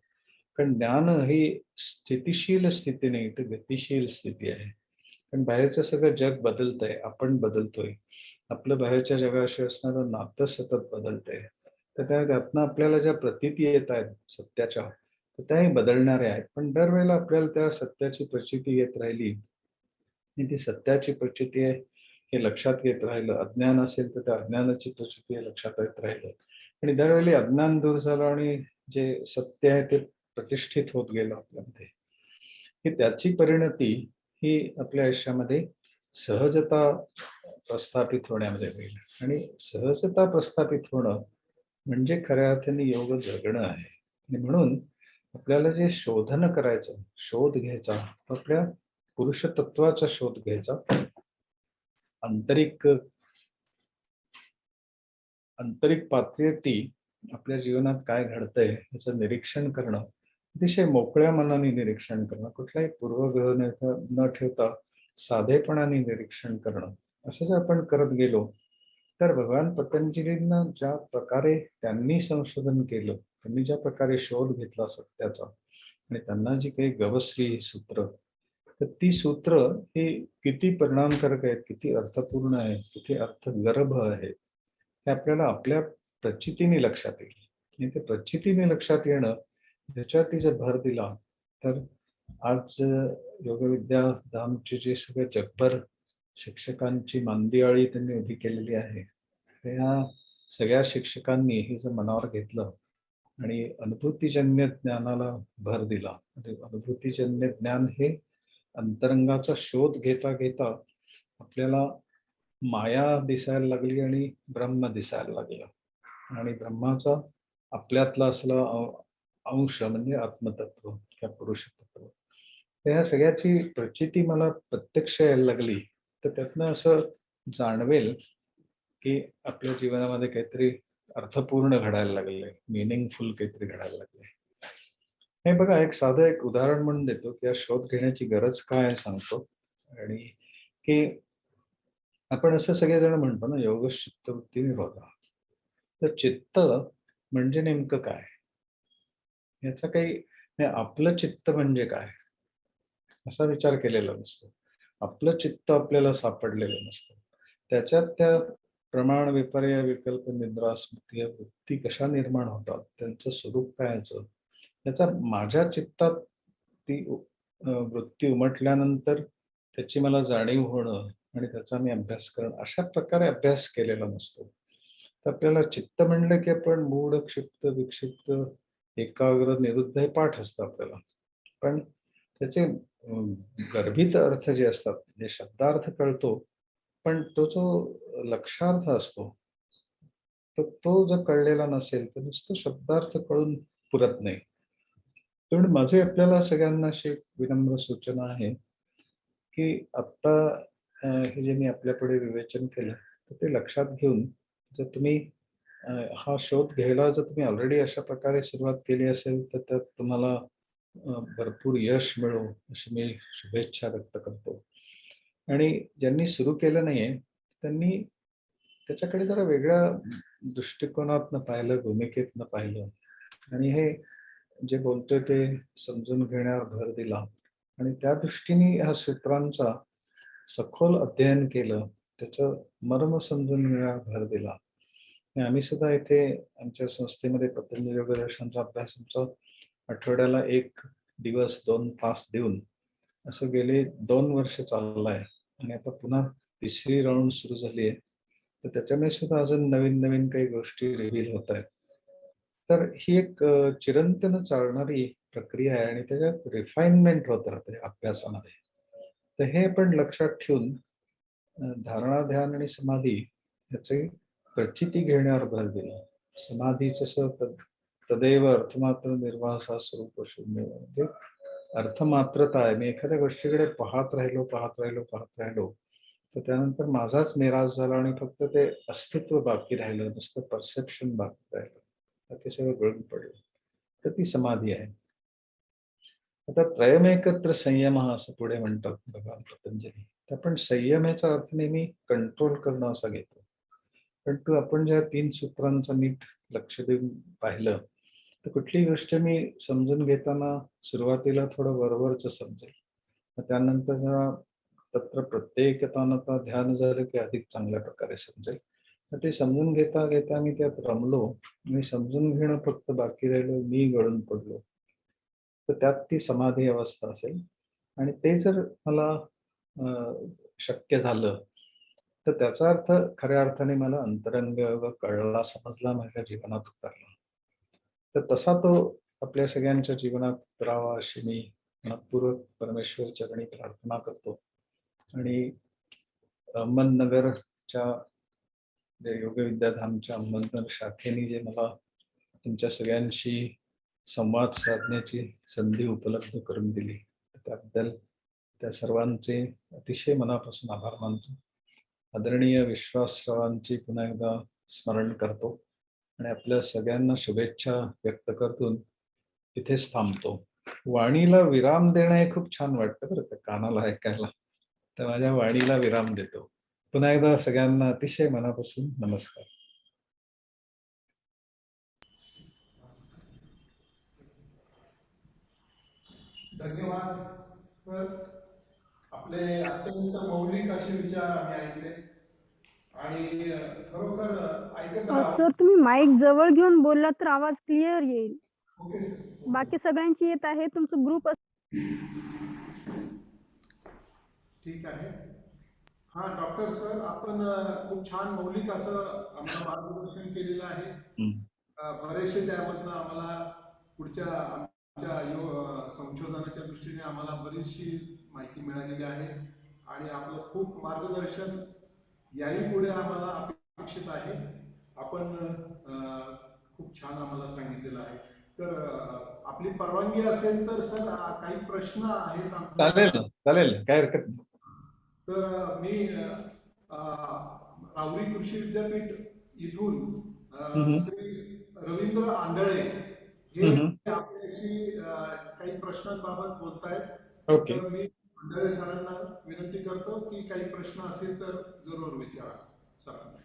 कारण ज्ञान ही स्थितिशील स्थिती नाही, तर गतिशील स्थिती आहे. कारण बाहेरचं सगळं जग बदलतंय, आपण बदलतोय, आपलं बाहेरच्या जगाशी असणारं नातं सतत बदलतंय. तर त्यातनं आपल्याला ज्या प्रतीती येत आहेत सत्याच्या, तर त्याही बदलणाऱ्या आहेत. पण दरवेळेला आपल्याला त्या सत्याची प्रचिती येत राहिली आणि ती सत्याची प्रचिती आहे हे लक्षात येत राहिलं, अज्ञान असेल तर त्या अज्ञानाची प्रचिती लक्षात येत राहिलं आणि दरवेळी अज्ञान दूर झालं आणि जे सत्य आहे ते प्रतिष्ठित होत गेलं आपल्यामध्ये, की त्याची परिणती ही आपल्या आयुष्यामध्ये सहजता प्रस्थापित होण्यामध्ये होईल. आणि सहजता प्रस्थापित होणं म्हणजे खऱ्या अर्थाने योग जगणं आहे. आणि म्हणून आपल्याला जे शोधन करायचं, शोध घ्यायचा, आपल्या पुरुष तत्वाचा शोध घ्यायचा, आंतरिक आंतरिक पातळीवरती आपल्या जीवनात काय घडतंय याचं निरीक्षण करणं, अतिशय मोकळ्या मनाने निरीक्षण करणं, कुठलाही पूर्वग्रह न ठेवता साधेपणाने निरीक्षण करणं, असं जर आपण करत गेलो तर भगवान पतंजलींना ज्या प्रकारे त्यांनी संशोधन केलं, त्यांनी ज्या प्रकारे शोध घेतला सत्याचा, आणि त्यांना जी काही गवसली सूत्र, तर ती सूत्र ही किती परिणामकारक आहेत, किती अर्थपूर्ण आहेत, किती अर्थगर्भ आहेत, हे आपल्याला आपल्या प्रचितीने लक्षात येईल. आणि ते प्रचितीने लक्षात येणं, ह्याच्यावरती जर भर दिला तर आज योगविद्या धामचे जे सगळे जगभर शिक्षकांची मांदियाळी त्यांनी उभी केलेली आहे, त्या सगळ्या शिक्षकांनी हे जर मनावर घेतलं आणि अनुभूतीजन्य ज्ञानाला भर दिला, म्हणजे अनुभूतीजन्य ज्ञान हे अंतरंगाचा शोध घेता घेता आपल्याला माया दिसायला लागली आणि ब्रह्म दिसायला लागलं, आणि ब्रह्माचा आपल्यातला असला अंश म्हणजे आत्मतत्व किंवा पुरुष तत्व, तर ह्या सगळ्याची प्रचिती मला प्रत्यक्ष यायला लागली, तर त्यातनं असं जाणवेल की आपल्या जीवनामध्ये काहीतरी अर्थपूर्ण घडायला लागले, मिनिंगफुल काहीतरी घडायला लागले. हे बघा, एक साधं एक उदाहरण म्हणून देतो की या शोध घेण्याची गरज काय आहे सांगतो. आणि की आपण असं सगळेजण म्हणतो ना, योग चित्तवृत्तीने बघा, तर चित्त म्हणजे नेमकं काय, याचा काही आपलं चित्त म्हणजे काय असा विचार केलेला नसतो. आपलं चित्त आपल्याला सापडलेलं नसतं. त्याच्यात त्या प्रमाण, विपर्य, विकल्प, निद्रा, स्मृती या वृत्ती कशा निर्माण होतात, त्यांचं स्वरूप काय याचं, त्याचा माझ्या चित्तात ती वृत्ती उमटल्यानंतर त्याची मला जाणीव होणं आणि त्याचा मी अभ्यास करणं, अशा प्रकारे अभ्यास केलेला नसतो. तर आपल्याला चित्त म्हणलं की आपण मूढ, क्षिप्त, विक्षिप्त, एकाग्र, निरुद्ध हे पाठ असतं आपल्याला. पण त्याचे गर्भित अर्थ जे असतात, म्हणजे शब्दार्थ कळतो, पण तो जो लक्षार्थ असतो, तर तो जर कळलेला नसेल तर नुसतं शब्दार्थ कळून पुरत नाही. पण माझे आपल्याला सगळ्यांना अशी एक विनम्र सूचना आहे की आत्ता हे जे मी आपल्यापुढे विवेचन केलं, तर ते लक्षात घेऊन जर तुम्ही हा शोध घ्यायला जर तुम्ही ऑलरेडी अशा प्रकारे सुरुवात केली असेल, तर त्यात तुम्हाला भरपूर यश मिळो अशी मी शुभेच्छा व्यक्त करतो. आणि ज्यांनी सुरू केलं नाहीये त्यांनी त्याच्याकडे जरा वेगळ्या दृष्टिकोनातनं पाहिलं, भूमिकेतनं पाहिलं, आणि हे जे बोलतोय ते समजून घेण्यावर भर दिला, आणि त्या दृष्टीने ह्या सूत्रांचा सखोल अध्ययन केलं, त्याचं मर्म समजून घेण्यावर भर दिला. आणि आम्ही सुद्धा इथे आमच्या संस्थेमध्ये पतंजली योग दर्शनचा अभ्यास आमचा आठवड्याला 1 दिवस 2 तास देऊन असं गेले 2 वर्ष चाललंय, आणि आता पुन्हा 3री राऊंड सुरू झाली आहे. तर त्याच्यामुळे सुद्धा अजून नवीन नवीन काही गोष्टी रिव्हील होत आहेत. तर ही एक चिरंतन चालणारी प्रक्रिया आहे, आणि त्याच्यात रिफाइनमेंट होत राहते अभ्यासामध्ये. तर हे आपण लक्षात ठेवून धारणा, ध्यान आणि समाधी याची प्रचिती घेण्यावर भर दिला. समाधीचं तदैव अर्थमात्र निर्वासा स्वरूप शून्य, म्हणजे अर्थमात्रता आहे. मी एखाद्या गोष्टीकडे पाहत राहिलो, तर त्यानंतर माझाच निराश झाला आणि फक्त ते अस्तित्व बाकी राहिलं, नुसतं परसेप्शन बाकी राहिलं, बाकी सगळं गळून पडलं. तर ती समाधी आहे. आता त्रयमेकत्र संयम असं पुढे म्हणतात भगवान पतंजली. तर आपण संयमाचा अर्थ नेहमी कंट्रोल करणं असा घेतो, परंतु आपण ज्या 3 सूत्रांचा नीट लक्ष देऊन पाहिलं, तर कुठलीही गोष्ट मी समजून घेताना सुरुवातीला थोडं वरवरच समजेल, त्यानंतर जरा तत्र प्रत्येकतानता ध्यान झालं की अधिक चांगल्या प्रकारे समजेल. तर ते समजून घेता घेता मी त्यात रमलो, आणि समजून घेणं फक्त बाकी राहिलं, मी गळून पडलो, तर त्यात ती समाधी अवस्था असेल. आणि ते जर मला शक्य झालं, तर त्याचा अर्थ खऱ्या अर्थाने मला अंतरंग योग कळला, समजला, माझ्या जीवनात उतरला. तर तसा तो आपल्या सगळ्यांच्या जीवनात उतरावा अशी मी मनपूर्वक परमेश्वर चरणी प्रार्थना करतो. आणि अहमदनगरच्या योग विद्याधामच्या अंमलदार शाखेने जे मला तुमच्या सगळ्यांशी संवाद साधण्याची संधी उपलब्ध करून दिली, त्याबद्दल त्या सर्वांचे अतिशय मनापासून आभार मानतो. आदरणीय विश्वासरावांची पुन्हा एकदा स्मरण करतो आणि आपल्या सगळ्यांना शुभेच्छा व्यक्त करतून इथेच थांबतो. वाणीला विराम देणं हे खूप छान वाटतं बरं का कानाला ऐकायला, तर माझ्या वाणीला विराम देतो. पुन्हा एकदा सगळ्यांना अतिशय मनापासून नमस्कार. धन्यवाद सर. आपले अत्यंत मौलिक असे विचार आम्ही ऐकले आणि खरोखर ऐकत राहा. सर तुम्ही माईक जवळ घेऊन बोलला तर आवाज क्लिअर येईल. Okay sir. बाकी सगळ्यांची येत आहे, तुमचं ग्रुप ठीक आहे. हा डॉक्टर सर, आपण खूप छान मौलिक असं आम्हाला मार्गदर्शन केलेलं आहे. बरेचसे त्यामधनं आम्हाला पुढच्या आमच्या संशोधनाच्या दृष्टीने आम्हाला बरीचशी माहिती मिळालेली आहे आणि आपलं खूप मार्गदर्शन याही पुढे आम्हाला अपेक्षित आहे. आपण खूप छान आम्हाला सांगितलेलं आहे. तर आपली परवानगी असेल तर सर काही प्रश्न आहेत. चालेल, काय हरकत नाही. तर मी राहुरी कृषी विद्यापीठ इथून श्री रवींद्र आंधळे हे आपल्याशी काही प्रश्नांबाबत बोलतायत. ओके. तर मी आंधळे सरांना विनंती करतो की काही प्रश्न असेल तर जरूर विचारा सरांना.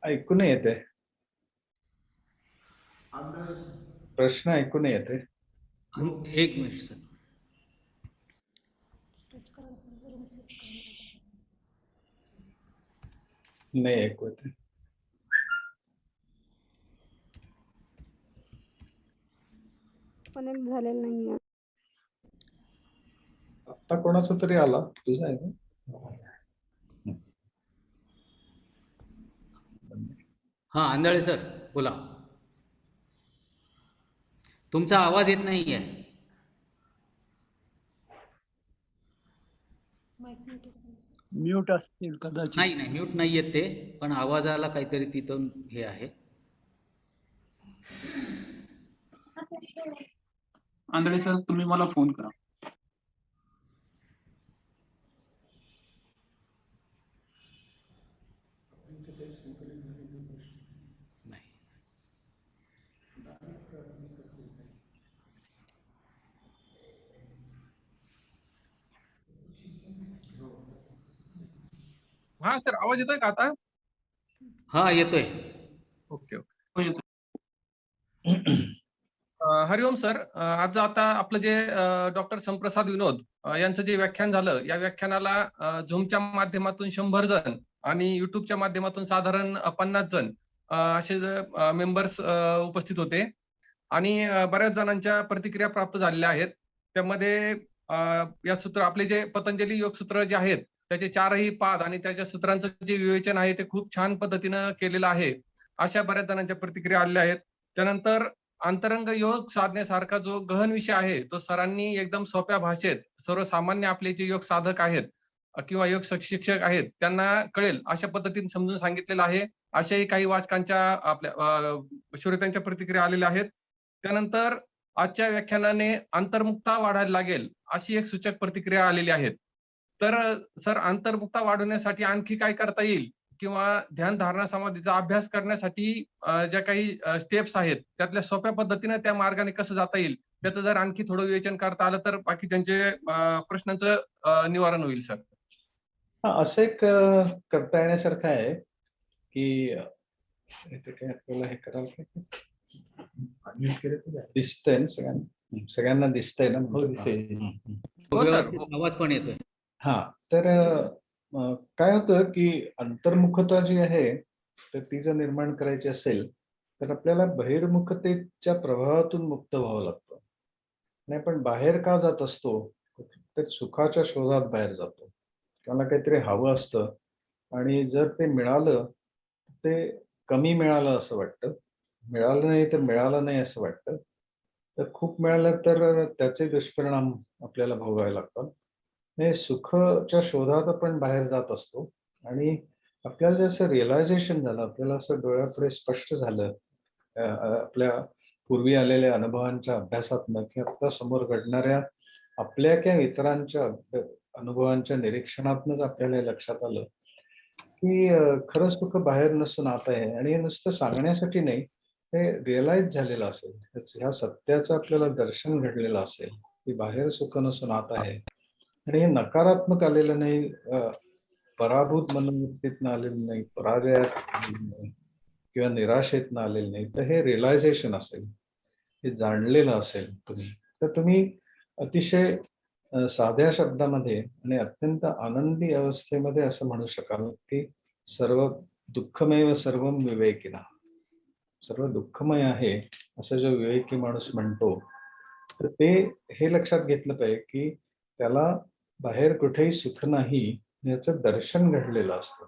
ऐकू नाही येते आंधळे प्रश्न, ऐकू नाही येते. एक मिनिट सर. नाही ऐकू येते. कनेक्ट झालेलं नाहीये. आता कोणाचा तरी आला, तुझा आहे का? हा आंधळे सर बोला. तुमचा आवाज येत नाहीये. म्यूट असतील कदाचित. नाही म्यूट नाही येत ते, पण आवाजाला काहीतरी तिथून हे आहे. आंधळे सर तुम्ही मला फोन करा. नाही. हा सर, आवाज येतोय का आता? हा येतोय. Okay okay. हरिओम सर. आज आता आपलं जे डॉक्टर संप्रसाद विनोद यांचं जे व्याख्यान झालं, या व्याख्यानाला झूमच्या माध्यमातून 100 जण आणि युट्यूबच्या माध्यमातून साधारण 50 जण असे मेंबर्स उपस्थित होते आणि बऱ्याच जणांच्या प्रतिक्रिया प्राप्त झालेल्या आहेत. त्यामध्ये या सूत्र आपले जे पतंजली योग सूत्र जे आहेत त्याचे 4ही पाद आणि त्याच्या सूत्रांचं जे विवेचन आहे ते खूप छान पद्धतीनं केलेलं आहे, अशा बऱ्याच जणांच्या प्रतिक्रिया आलेल्या आहेत. त्यानंतर अंतरंग योग साधण्यासारखा जो गहन विषय आहे तो सरांनी एकदम सोप्या भाषेत सर्वसामान्य आपले जे योग साधक आहेत किंवा योग शिक्षक आहेत त्यांना कळेल अशा पद्धतीने समजून सांगितलेलं आहे. अशाही काही वाचकांच्या आपल्या श्रोत्यांच्या प्रतिक्रिया आलेल्या आहेत. त्यानंतर आजच्या व्याख्यानाने अंतर्मुखता वाढायला लागेल अशी एक सूचक प्रतिक्रिया आलेली आहेत. तर सर, अंतर्मुखता वाढवण्यासाठी आणखी काय करता येईल किंवा ध्यान धारणा समाधीचा अभ्यास करण्यासाठी ज्या काही स्टेप्स आहेत त्यातल्या सोप्या पद्धतीने त्या मार्गाने कसं जाता येईल त्याचं जर आणखी थोडं विवेचन करता आलं तर बाकी त्यांचे प्रश्नांचं निवारण होईल सर. असं एक करता येण्यासारखं आहे की आपल्याला हे करायला दिसतंय ना सगळ्यांना दिसतंय ना? आवाज पण येतोय. हा, तर काय होतं की अंतर्मुखता जी आहे तर ती जर निर्माण करायची असेल तर आपल्याला बहिर्मुखतेच्या प्रभावातून मुक्त व्हावं लागतं. आणि आपण बाहेर का जात असतो तर सुखाच्या शोधात बाहेर जातो. त्याला काहीतरी हवं असतं आणि जर ते मिळालं ते कमी मिळालं असं वाटतं, मिळालं नाही तर मिळालं नाही असं वाटतं, तर खूप मिळालं तर त्याचे दुष्परिणाम आपल्याला भोगावे लागतात. हे सुखच्या शोधात आपण बाहेर जात असतो आणि आपल्याला जसं रिअलायझेशन झालं, आपल्याला असं डोळ्यापुढे स्पष्ट झालं आपल्या पूर्वी आलेल्या अनुभवांच्या अभ्यासातनं की आता समोर घडणाऱ्या आपल्या किंवा इतरांच्या अनुभवांच्या निरीक्षणातनच आपल्याला हे लक्षात आलं की खरं सुख बाहेर नसून आत आहे आणि हे नुसतं सांगण्यासाठी नाही, हे रिअलाइज झालेलं असेल, ह्या सत्याचं आपल्याला दर्शन घडलेलं असेल की बाहेर सुख नसून आत आहे आणि हे नकारात्मक आलेलं नाही, पराभूत मनोवृत्तीतनं आलेलं नाही, पराजयात आलेलं नाही किंवा निराशेतनं आलेलं नाही, तर हे रिअलायझेशन असेल, हे जाणलेलं असेल तुम्ही, तर तुम्ही अतिशय साध्या शब्दामध्ये आणि अत्यंत आनंदी अवस्थेमध्ये असं म्हणू शकाल की सर्व दुःखमेव सर्वं विवेकिना, सर्व दुःखमय आहे असं जो विवेकी माणूस म्हणतो, तर ते हे लक्षात घेतलं पाहिजे की त्याला बाहेर कुठेही सुख नाही याचं दर्शन घडलेलं असतं.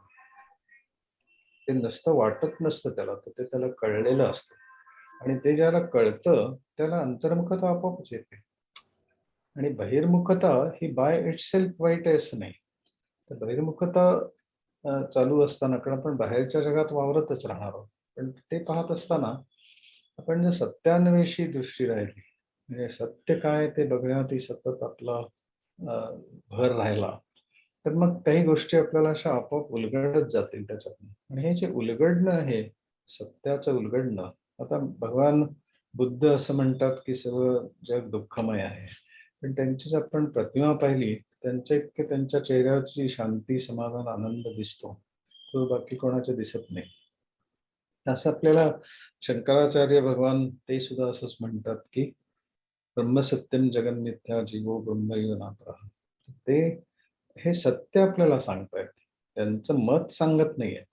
ते नुसतं वाटत नसतं त्याला, तर ते त्याला कळलेलं असतं आणि ते ज्याला कळतं त्याला अंतर्मुखता आपोआपच येते. आणि बहिर्मुखता ही बाय इटसेल्फ वाईट आहे असं नाही. तर बहिर्मुखता चालू असताना, कारण आपण बाहेरच्या जगात वावरतच राहणार आहोत, पण ते पाहत असताना आपण जर सत्यान्वेषी दृष्टी राहिली, म्हणजे सत्य काय ते बघण्यावरती सतत आपला भर राहिला, तर मग काही गोष्टी आपल्याला अशा आपोआप उलगडत जातील त्याच्यातून. आणि हे जे उलगडणं आहे, सत्याचं उलगडणं, आता भगवान बुद्ध असं म्हणतात की सर्व जग दुःखमय आहे, पण त्यांचीच आपण प्रतिमा पाहिली, त्यांच्या इतके त्यांच्या चेहऱ्यावरची शांती, समाधान, आनंद दिसतो, तो बाकी कोणाच्या दिसत नाही. असं आपल्याला शंकराचार्य भगवान ते सुद्धा असंच म्हणतात की ब्रह्मसत्यम जगन्मिथ्या जीवो ब्रह्मैव नापरः. ते हे सत्य आपल्याला सांगतायत, त्यांचं मत सांगत नाहीयेत.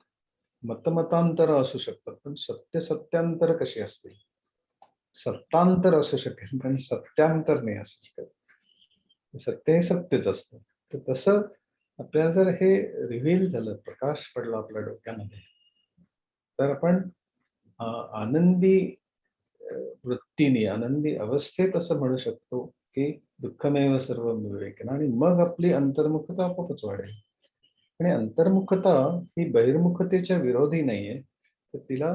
मतमतांतर असू शकतात, पण सत्य सत्यांतर कशी असतील? सत्तांतर असू शकेल पण सत्यांतर नाही असू शकत. सत्य हे सत्यच असतं. तर तसं आपल्याला जर हे रिव्हील झालं, प्रकाश पडला आपल्या डोक्यामध्ये, तर आपण आनंदी वृत्तीने, आनंदी अवस्थेत असं म्हणू शकतो की दुःखमेव सर्व विवेकना, आणि मग आपली अंतर्मुखता आपोआपच वाढेल. आणि अंतर्मुखता ही बहिर्मुखतेच्या विरोधी नाहीये, तर तिला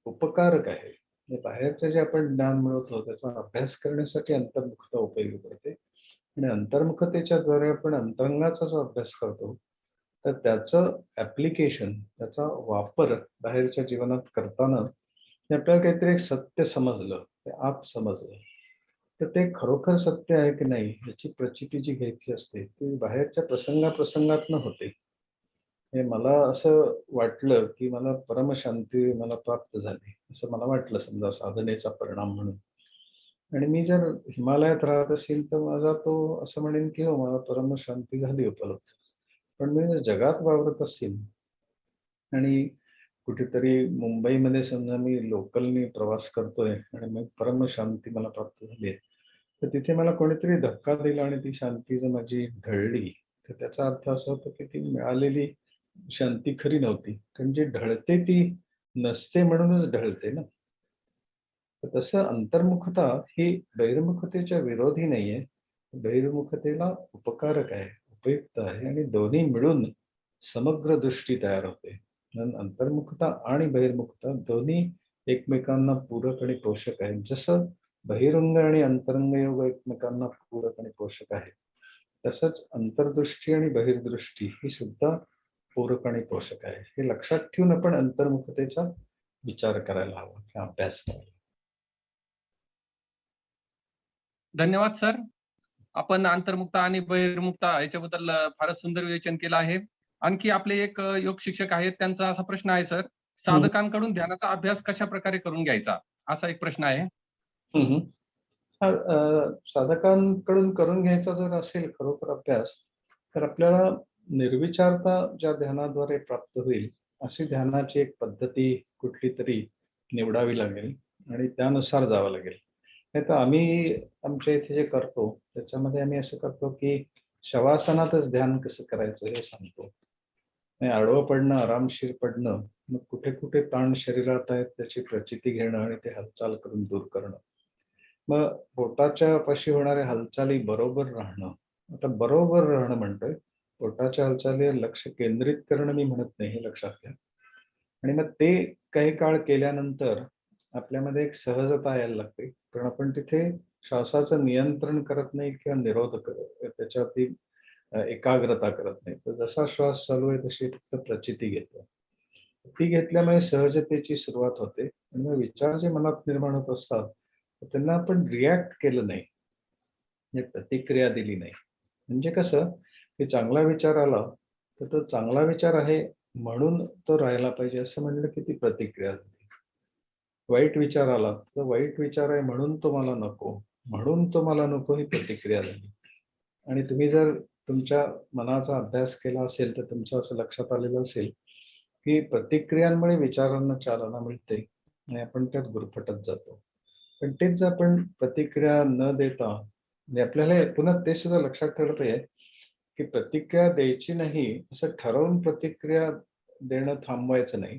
उपकारक आहे. म्हणजे बाहेरचं जे आपण ज्ञान मिळवतो त्याचा अभ्यास करण्यासाठी अंतर्मुखता उपयोगी पडते आणि अंतर्मुखतेच्या द्वारे आपण अंतरंगाचा जो अभ्यास करतो, तर त्याचं ऍप्लिकेशन, त्याचा वापर बाहेरच्या जीवनात करताना ते आपल्याला काहीतरी एक सत्य समजलं, ते आत समजलं, तर ते खरोखर सत्य आहे की नाही याची प्रचिती जी घ्यायची असते ती बाहेरच्या प्रसंगाप्रसंगातनं होते. हे मला असं वाटलं की मला परमशांती मला प्राप्त झाली, असं मला वाटलं समजा साधनेचा परिणाम म्हणून, आणि मी जर हिमालयात राहत असेल तर माझा तो असं म्हणेन की हो मला परमशांती झाली उपलब्ध. पण मी जर जगात वावरत असेल आणि कुठेतरी मुंबईमध्ये समजा मी लोकलनी प्रवास करतोय आणि मग परमशांती मला प्राप्त झाली आहे, तर तिथे मला कोणीतरी धक्का दिला आणि ती शांती जर माझी ढळली, तर त्याचा अर्थ असा होतो की ती मिळालेली शांती खरी नव्हती, कारण जी ढळते ती नसते म्हणूनच ढळते ना. तर तसं अंतर्मुखता ही बहिर्मुखतेच्या विरोधी नाहीये, बहिर्मुखतेला उपकारक आहे, उपयुक्त आहे, आणि दोन्ही मिळून समग्र दृष्टी तयार होते. म्हणून अंतर्मुखता आणि बहिर्मुखता दोन्ही एकमेकांना पूरक आणि पोषक आहेत. जसं बहिरंग आणि अंतरंग योग एकमेकांना पूरक आणि पोषक आहे, तसंच अंतर्दृष्टी आणि बहिर्दृष्टी ही सुद्धा पूरक आणि पोषक आहे. हे लक्षात ठेवून आपण अंतर्मुखतेचा विचार करायला हवा किंवा अभ्यास करायला. धन्यवाद सर. आपण अंतर्मुक्ता आणि बहिर्मुक्ता याच्याबद्दल फारच सुंदर विवेचन केलं आहे. आणखी आपले एक योग शिक्षक आहेत, त्यांचा असा प्रश्न आहे सर, साधकांकडून ध्यानाचा अभ्यास कशा प्रकारे करून घ्यायचा, असा एक प्रश्न आहे. साधकांकडून करून घ्यायचा जर असेल खरोखर अभ्यास, तर आपल्याला निर्विचारता ज्या ध्यानाद्वारे प्राप्त होईल अशी ध्यानाची एक पद्धती कुठली तरी निवडावी लागेल आणि त्यानुसार जावं लागेल. नाही तर आम्ही आमच्या इथे जे करतो त्याच्यामध्ये आम्ही असं करतो की शवासनातच ध्यान कसं करायचं हे सांगतो. आडवं पडणं, आरामशीर पडणं, मग कुठे कुठे ताण शरीरात आहेत त्याची प्रचिती घेणं आणि ते हालचाल करून दूर करणं, मग पोटाच्या पाशी होणाऱ्या हालचाली बरोबर राहणं आता बरोबर राहणं म्हणतोय. पोटाच्या हालचालीवर लक्ष केंद्रित करणं मी म्हणत नाही, हे लक्षात घ्या. आणि मग ते काही काळ केल्यानंतर आपल्यामध्ये एक सहजता यायला लागते. कारण आपण तिथे श्वासाचं नियंत्रण करत नाही किंवा निरोध करत त्याच्यावरती एकाग्रता करत नाही. तर जसा श्वास चालू आहे तशी फक्त प्रचिती घेतो. ती घेतल्यामुळे सहजतेची सुरुवात होते आणि मग विचार जे मनात निर्माण होत असतात, तर त्यांना आपण रिॲक्ट केलं नाही, म्हणजे प्रतिक्रिया दिली नाही. म्हणजे कसं, की चांगला विचार आला, तर तो चांगला विचार आहे म्हणून तो राहायला पाहिजे असं म्हणलं की ती प्रतिक्रिया झाली. वाईट विचार आला, तर वाईट विचार आहे म्हणून तो मला नको, म्हणून तो मला नको ही प्रतिक्रिया झाली. आणि तुम्ही जर तुमच्या मनाचा अभ्यास केला असेल, तर तुमचं असं लक्षात आलेलं असेल, की प्रतिक्रियांमुळे विचारांना चालना मिळते आणि आपण त्यात गुरफटत जातो. पण तेच जर आपण प्रतिक्रिया न देता, म्हणजे आपल्याला पुन्हा ते सुद्धा लक्षात ठेवलं पाहिजे, की प्रतिक्रिया द्यायची नाही असं ठरवून प्रतिक्रिया देणं थांबवायचं नाही.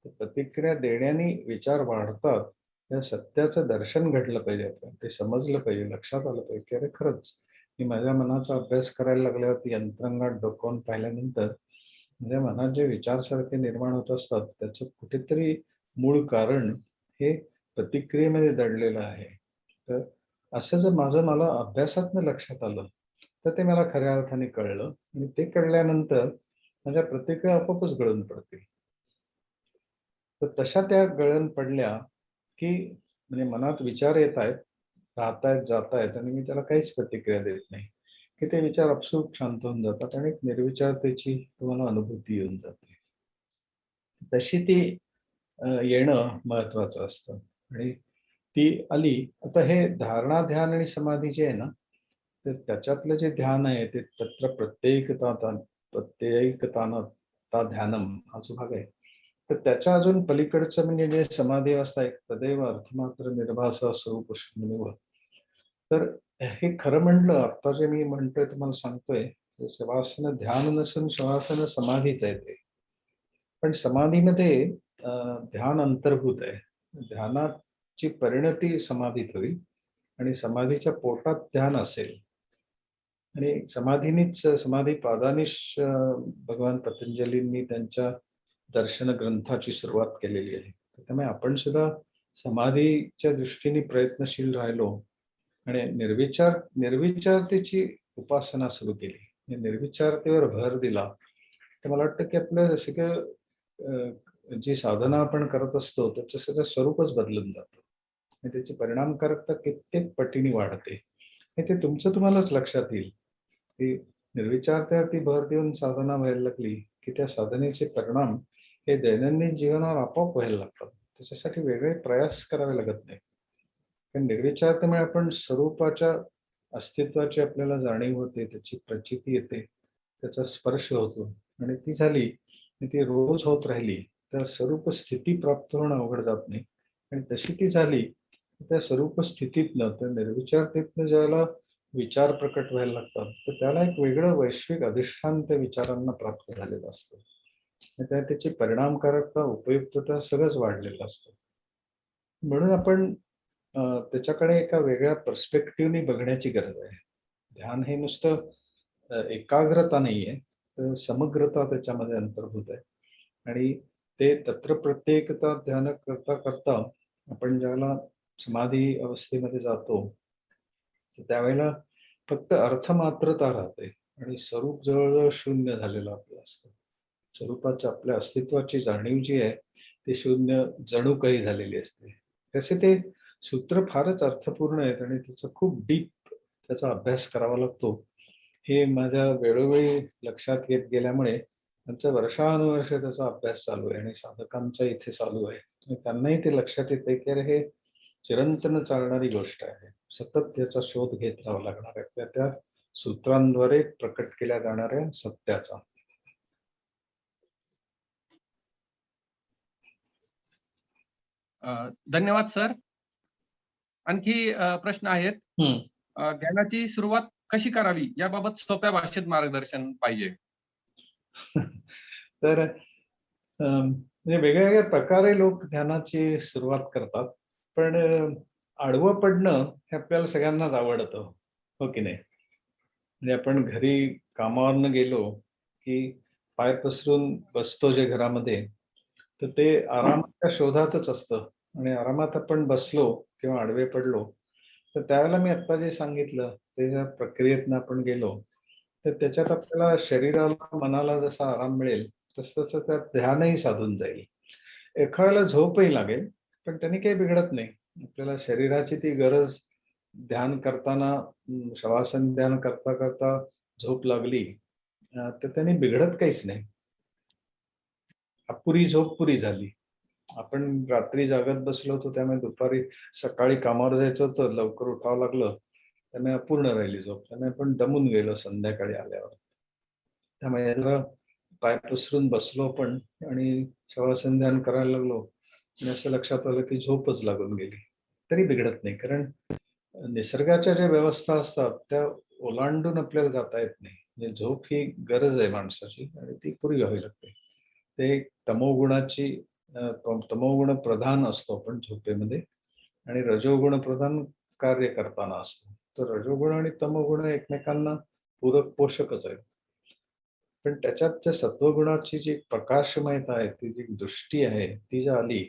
तर प्रतिक्रिया देण्याने विचार वाढतात. त्या सत्याचं दर्शन घडलं पाहिजे आपण. ते समजलं पाहिजे, लक्षात आलं पाहिजे, की अरे खरंच मी माझ्या मनाचा अभ्यास करायला लागल्यावरती यंत्रणात डोकावून पाहिल्यानंतर माझ्या मनात जे विचारसारखे निर्माण होत असतात, त्याचं कुठेतरी मूळ कारण हे प्रतिक्रियेमध्ये दडलेलं आहे. तर असं जर मला अभ्यासातनं लक्षात आलं, तर ते मला खऱ्या अर्थाने कळलं आणि ते कळल्यानंतर माझ्या प्रतिक्रिया आपोआपच गळून पडतील. तर तशा त्या गळून पडल्या, की म्हणजे मनात विचार येत आहेत, राहतायत, जातायत आणि मी त्याला काहीच प्रतिक्रिया देत नाही, की ते विचार आपसूक शांत होऊन जातात आणि एक निर्विचारतेची तुम्हाला अनुभूती येऊन जाते. तशी ती येणं महत्वाचं असतं आणि ती आली. आता हे धारणा, ध्यान आणि समाधी जे आहे ना, तर त्याच्यातलं जे ध्यान आहे ते तत्र प्रत्येकतानं ता ध्यानम हा जो भाग आहे, तर त्याच्या अजून पलीकडचं म्हणजे जे समाधी अवस्था आहे, तदेव अर्थमात्र निर्भास स्वरूप शून्यमेव. तर हे खरं म्हणलं आता जे मी म्हणतोय तुम्हाला सांगतोय, शवासन ध्यान नसून शवासन समाधीच आहे ते. पण समाधीमध्ये ध्यान अंतर्भूत आहे. ध्यानाची परिणती समाधीत होईल आणि समाधीच्या पोटात ध्यान असेल आणि समाधीनीच समाधी पादानीच भगवान पतंजलींनी त्यांच्या दर्शन ग्रंथाची सुरुवात केलेली आहे. त्यामुळे आपण सुद्धा समाधीच्या दृष्टीने प्रयत्नशील राहिलो आणि निर्विचारतेची उपासना सुरू केली, निर्विचारतेवर भर दिला, तर मला वाटतं की आपलं सगळं जी साधना आपण करत असतो त्याचं सगळं स्वरूपच बदलून जातं आणि त्याची परिणामकारकता कित्येक पटीने वाढते. आणि ते तुमचं तुम्हालाच लक्षात येईल की निर्विचारतेवरती भर देऊन साधना व्हायला लागली की त्या साधनेचे परिणाम हे दैनंदिन जीवनावर आपोआप व्हायला लागतात. त्याच्यासाठी वेगळे प्रयास करावे लागत नाही. कारण निर्विचारतेमुळे आपण स्वरूपाच्या अस्तित्वाची आपल्याला जाणीव होते, त्याची प्रचिती येते, त्याचा स्पर्श होतो आणि ती झाली आणि ती रोज होत राहिली तर स्वरूप स्थिती प्राप्त होणं अवघड जात नाही. आणि तशी ती झाली त्या स्वरूप स्थितीतनं, त्या निर्विचारतेतनं ज्याला विचार प्रकट व्हायला लागतात, तर त्याला एक वेगळं वैश्विक अधिष्ठान त्या विचारांना प्राप्त झालेलं असतं. त्याची परिणामकारकता, उपयुक्तता सगळंच वाढलेलं असतं. म्हणून आपण त्याच्याकडे एका वेगळ्या पर्स्पेक्टिव्हनी बघण्याची गरज आहे. ध्यान हे नुसतं एकाग्रता नाहीये, तर समग्रता त्याच्यामध्ये अंतर्भूत आहे. आणि ते तत्र प्रत्येकता ध्यान करता करता आपण ज्याला समाधी अवस्थेमध्ये जातो, तर त्यावेळेला फक्त अर्थमात्रता राहते आणि स्वरूप जवळजवळ शून्य झालेलं आपलं असतं. स्वरूपाच्या आपल्या अस्तित्वाची जाणीव जी आहे ती शून्य जणू काही झालेली असते. तसे ते सूत्र फारच अर्थपूर्ण आहेत आणि त्याचा खूप डीप त्याचा अभ्यास करावा लागतो. हे माझ्या वेळोवेळी लक्षात येत गेल्यामुळे आमचं वर्षानुवर्ष त्याचा अभ्यास चालू आहे आणि साधकांच्या इथे चालू आहे. आणि त्यांनाही ते लक्षात येते की अरे हे चिरंतन चालणारी गोष्ट आहे. सतत त्याचा शोध घेत राहावा लागणार आहे त्या सूत्रांद्वारे प्रकट केल्या जाणाऱ्या सत्याचा. धन्यवाद सर. आणखी प्रश्न आहेत. ध्यानाची सुरुवात कशी करावी याबाबत सोप्या भाषेत मार्गदर्शन पाहिजे. तर म्हणजे वेगवेगळ्या प्रकारे लोक ध्यानाची सुरुवात करतात, पण आडवं पडणं हे आपल्याला सगळ्यांनाच आवडतं, हो की नाही? म्हणजे आपण घरी कामावरनं गेलो की पाय पसरून बसतो जे घरामध्ये, तर ते आरामाच्या शोधातच असतं आणि आरामात आपण बसलो किंवा आडवे पडलो, तर त्यावेळेला मी आत्ता जे सांगितलं ते ज्या प्रक्रियेतनं आपण गेलो, तर त्याच्यात आपल्याला शरीराला, मनाला जसा आराम मिळेल, तसं त्यात ध्यानही साधून जाईल. एका वेळेला झोपही लागेल, पण त्याने काही बिघडत नाही. आपल्याला शरीराची ती गरज ध्यान करताना शवासन ध्यान करता करता झोप लागली, तर त्याने बिघडत काहीच नाही. अपुरी झोप पुरी झाली. आपण रात्री जागत बसलो होतो, त्यामुळे दुपारी सकाळी कामावर जायचं होतं, लवकर उठावं लागलं, त्यामुळे अपूर्ण राहिली झोप. त्यामुळे आपण दमून गेलो संध्याकाळी आल्यावर. त्यामुळे जरा पाय पसरून बसलो आपण आणि शवासन ध्यान करायला लागलो आणि असं लक्षात आलं की झोपच लागून गेली. तरी बिघडत नाही, कारण निसर्गाच्या ज्या व्यवस्था असतात त्या ओलांडून आपल्याला जाता येत नाही. म्हणजे झोप ही गरज आहे माणसाची आणि ती पुरी व्हावी लागते. ते तमोगुणाची तमोगुण प्रधान असतो आपण झोपेमध्ये आणि रजोगुण प्रधान कार्य करताना असतो. तर रजोगुण आणि तमोगुण एकमेकांना पूरक पोषकच आहेत. पण त्याच्यात त्या सत्वगुणाची जी प्रकाशमयता आहे, ती जी दृष्टी आहे, ती जर आली,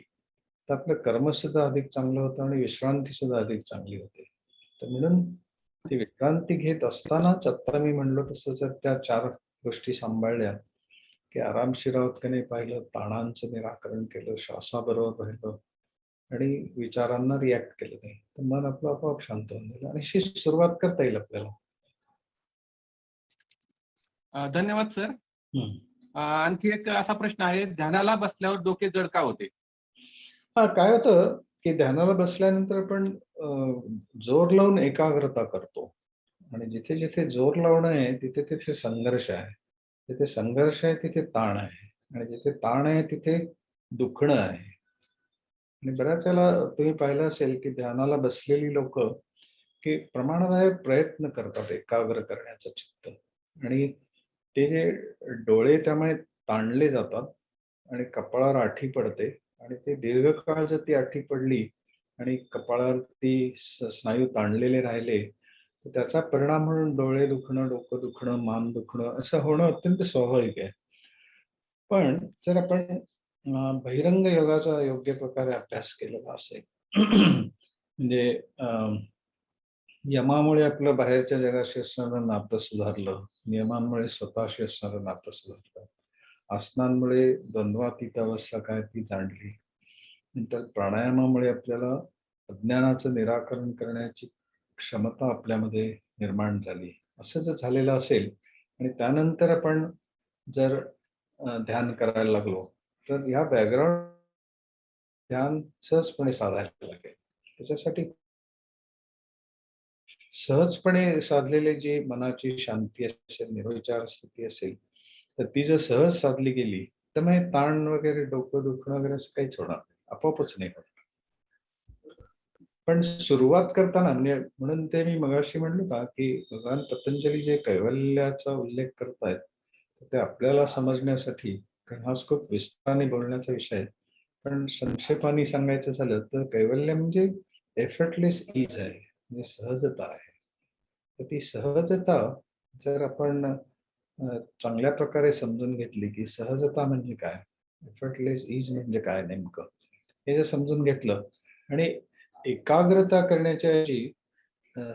तर आपलं कर्म सुद्धा अधिक चांगलं होतं आणि विश्रांती सुद्धा अधिक चांगली होते. तर म्हणून ती विश्रांती घेत असतानाच आता मी म्हणलो तसं जर त्या 4 गोष्टी सांभाळल्या, की आरामशीर आहोत की नाही पाहिलं, ताणांचं निराकरण केलं, श्वासाबरोबर राहिलं आणि विचारांना रिॲक्ट केलं नाही, तर मन आपलं आपोआप शांत होऊन जाईल आणि अशी सुरुवात करता येईल आपल्याला. धन्यवाद सर. आणखी एक असा प्रश्न आहे, ध्यानाला बसल्यावर डोके जड का होते? काय होतं, की ध्यानाला बसल्यानंतर आपण जोर लावून एकाग्रता करतो आणि जिथे जिथे जोर लावणं आहे, तिथे तिथे संघर्ष आहे. जिथे संघर्ष आहे, तिथे ताण आहे आणि जिथे ताण आहे, तिथे दुखणं आहे. आणि बऱ्याच वेळेला तुम्ही पाहिलं असेल, की ध्यानाला बसलेली लोकं, की प्रमाणाबाहेर प्रयत्न करतात एकाग्र करण्याचं चित्त आणि ते जे डोळे त्यामुळे ताणले जातात आणि कपाळावर आठी पडते आणि ते दीर्घकाळ जर ती आठी पडली आणि कपाळावरती स्नायू ताणलेले राहिले, तर त्याचा परिणाम म्हणून डोळे दुखणं, डोकं दुखणं, मान दुखणं असं होणं अत्यंत स्वाभाविक आहे. पण जर आपण बहिरंग योगाचा योग्य प्रकारे अभ्यास केलेला असेल म्हणजे यमामुळे आपलं बाहेरच्या जगाशी असणारं नातं सुधारलं, नियमांमुळे स्वतःशी असणारं नातं सुधारलं, आसनांमुळे द्वंद्वातीत अवस्था काय ती जाणली, नंतर प्राणायामामुळे आपल्याला अज्ञानाचं निराकरण करण्याची क्षमता आपल्यामध्ये निर्माण झाली. असं जर झालेलं असेल आणि त्यानंतर आपण जर ध्यान करायला लागलो, तर ह्या बॅकग्राऊंड ध्यान सहजपणे साधायला लागेल. त्याच्यासाठी सहजपणे साधलेली जी मनाची शांती असेल, निर्विचार स्थिती असेल, तर ती जर सहज साधली गेली, तर मग हे ताण वगैरे, डोकं दुखणं वगैरे असं काहीच होणार नाही. आपोआपच नाही होणार. पण सुरुवात करताना म्हणजे म्हणून ते मी मगाशी म्हणलो का, की भगवान पतंजली जे कैवल्याचा उल्लेख करतायत, ते आपल्याला समजण्यासाठी, कारण हाच खूप विस्ताराने बोलण्याचा विषय आहे. पण संक्षेपाने सांगायचं झालं तर कैवल्य म्हणजे एफर्टलेस ईज आहे, म्हणजे सहजता आहे. तर ती सहजता जर आपण चांगल्या प्रकारे समजून घेतली, की सहजता म्हणजे काय, एफर्टलेस ईज म्हणजे काय नेमकं, हे जर समजून घेतलं आणि एकाग्रता करण्याच्या ऐवजी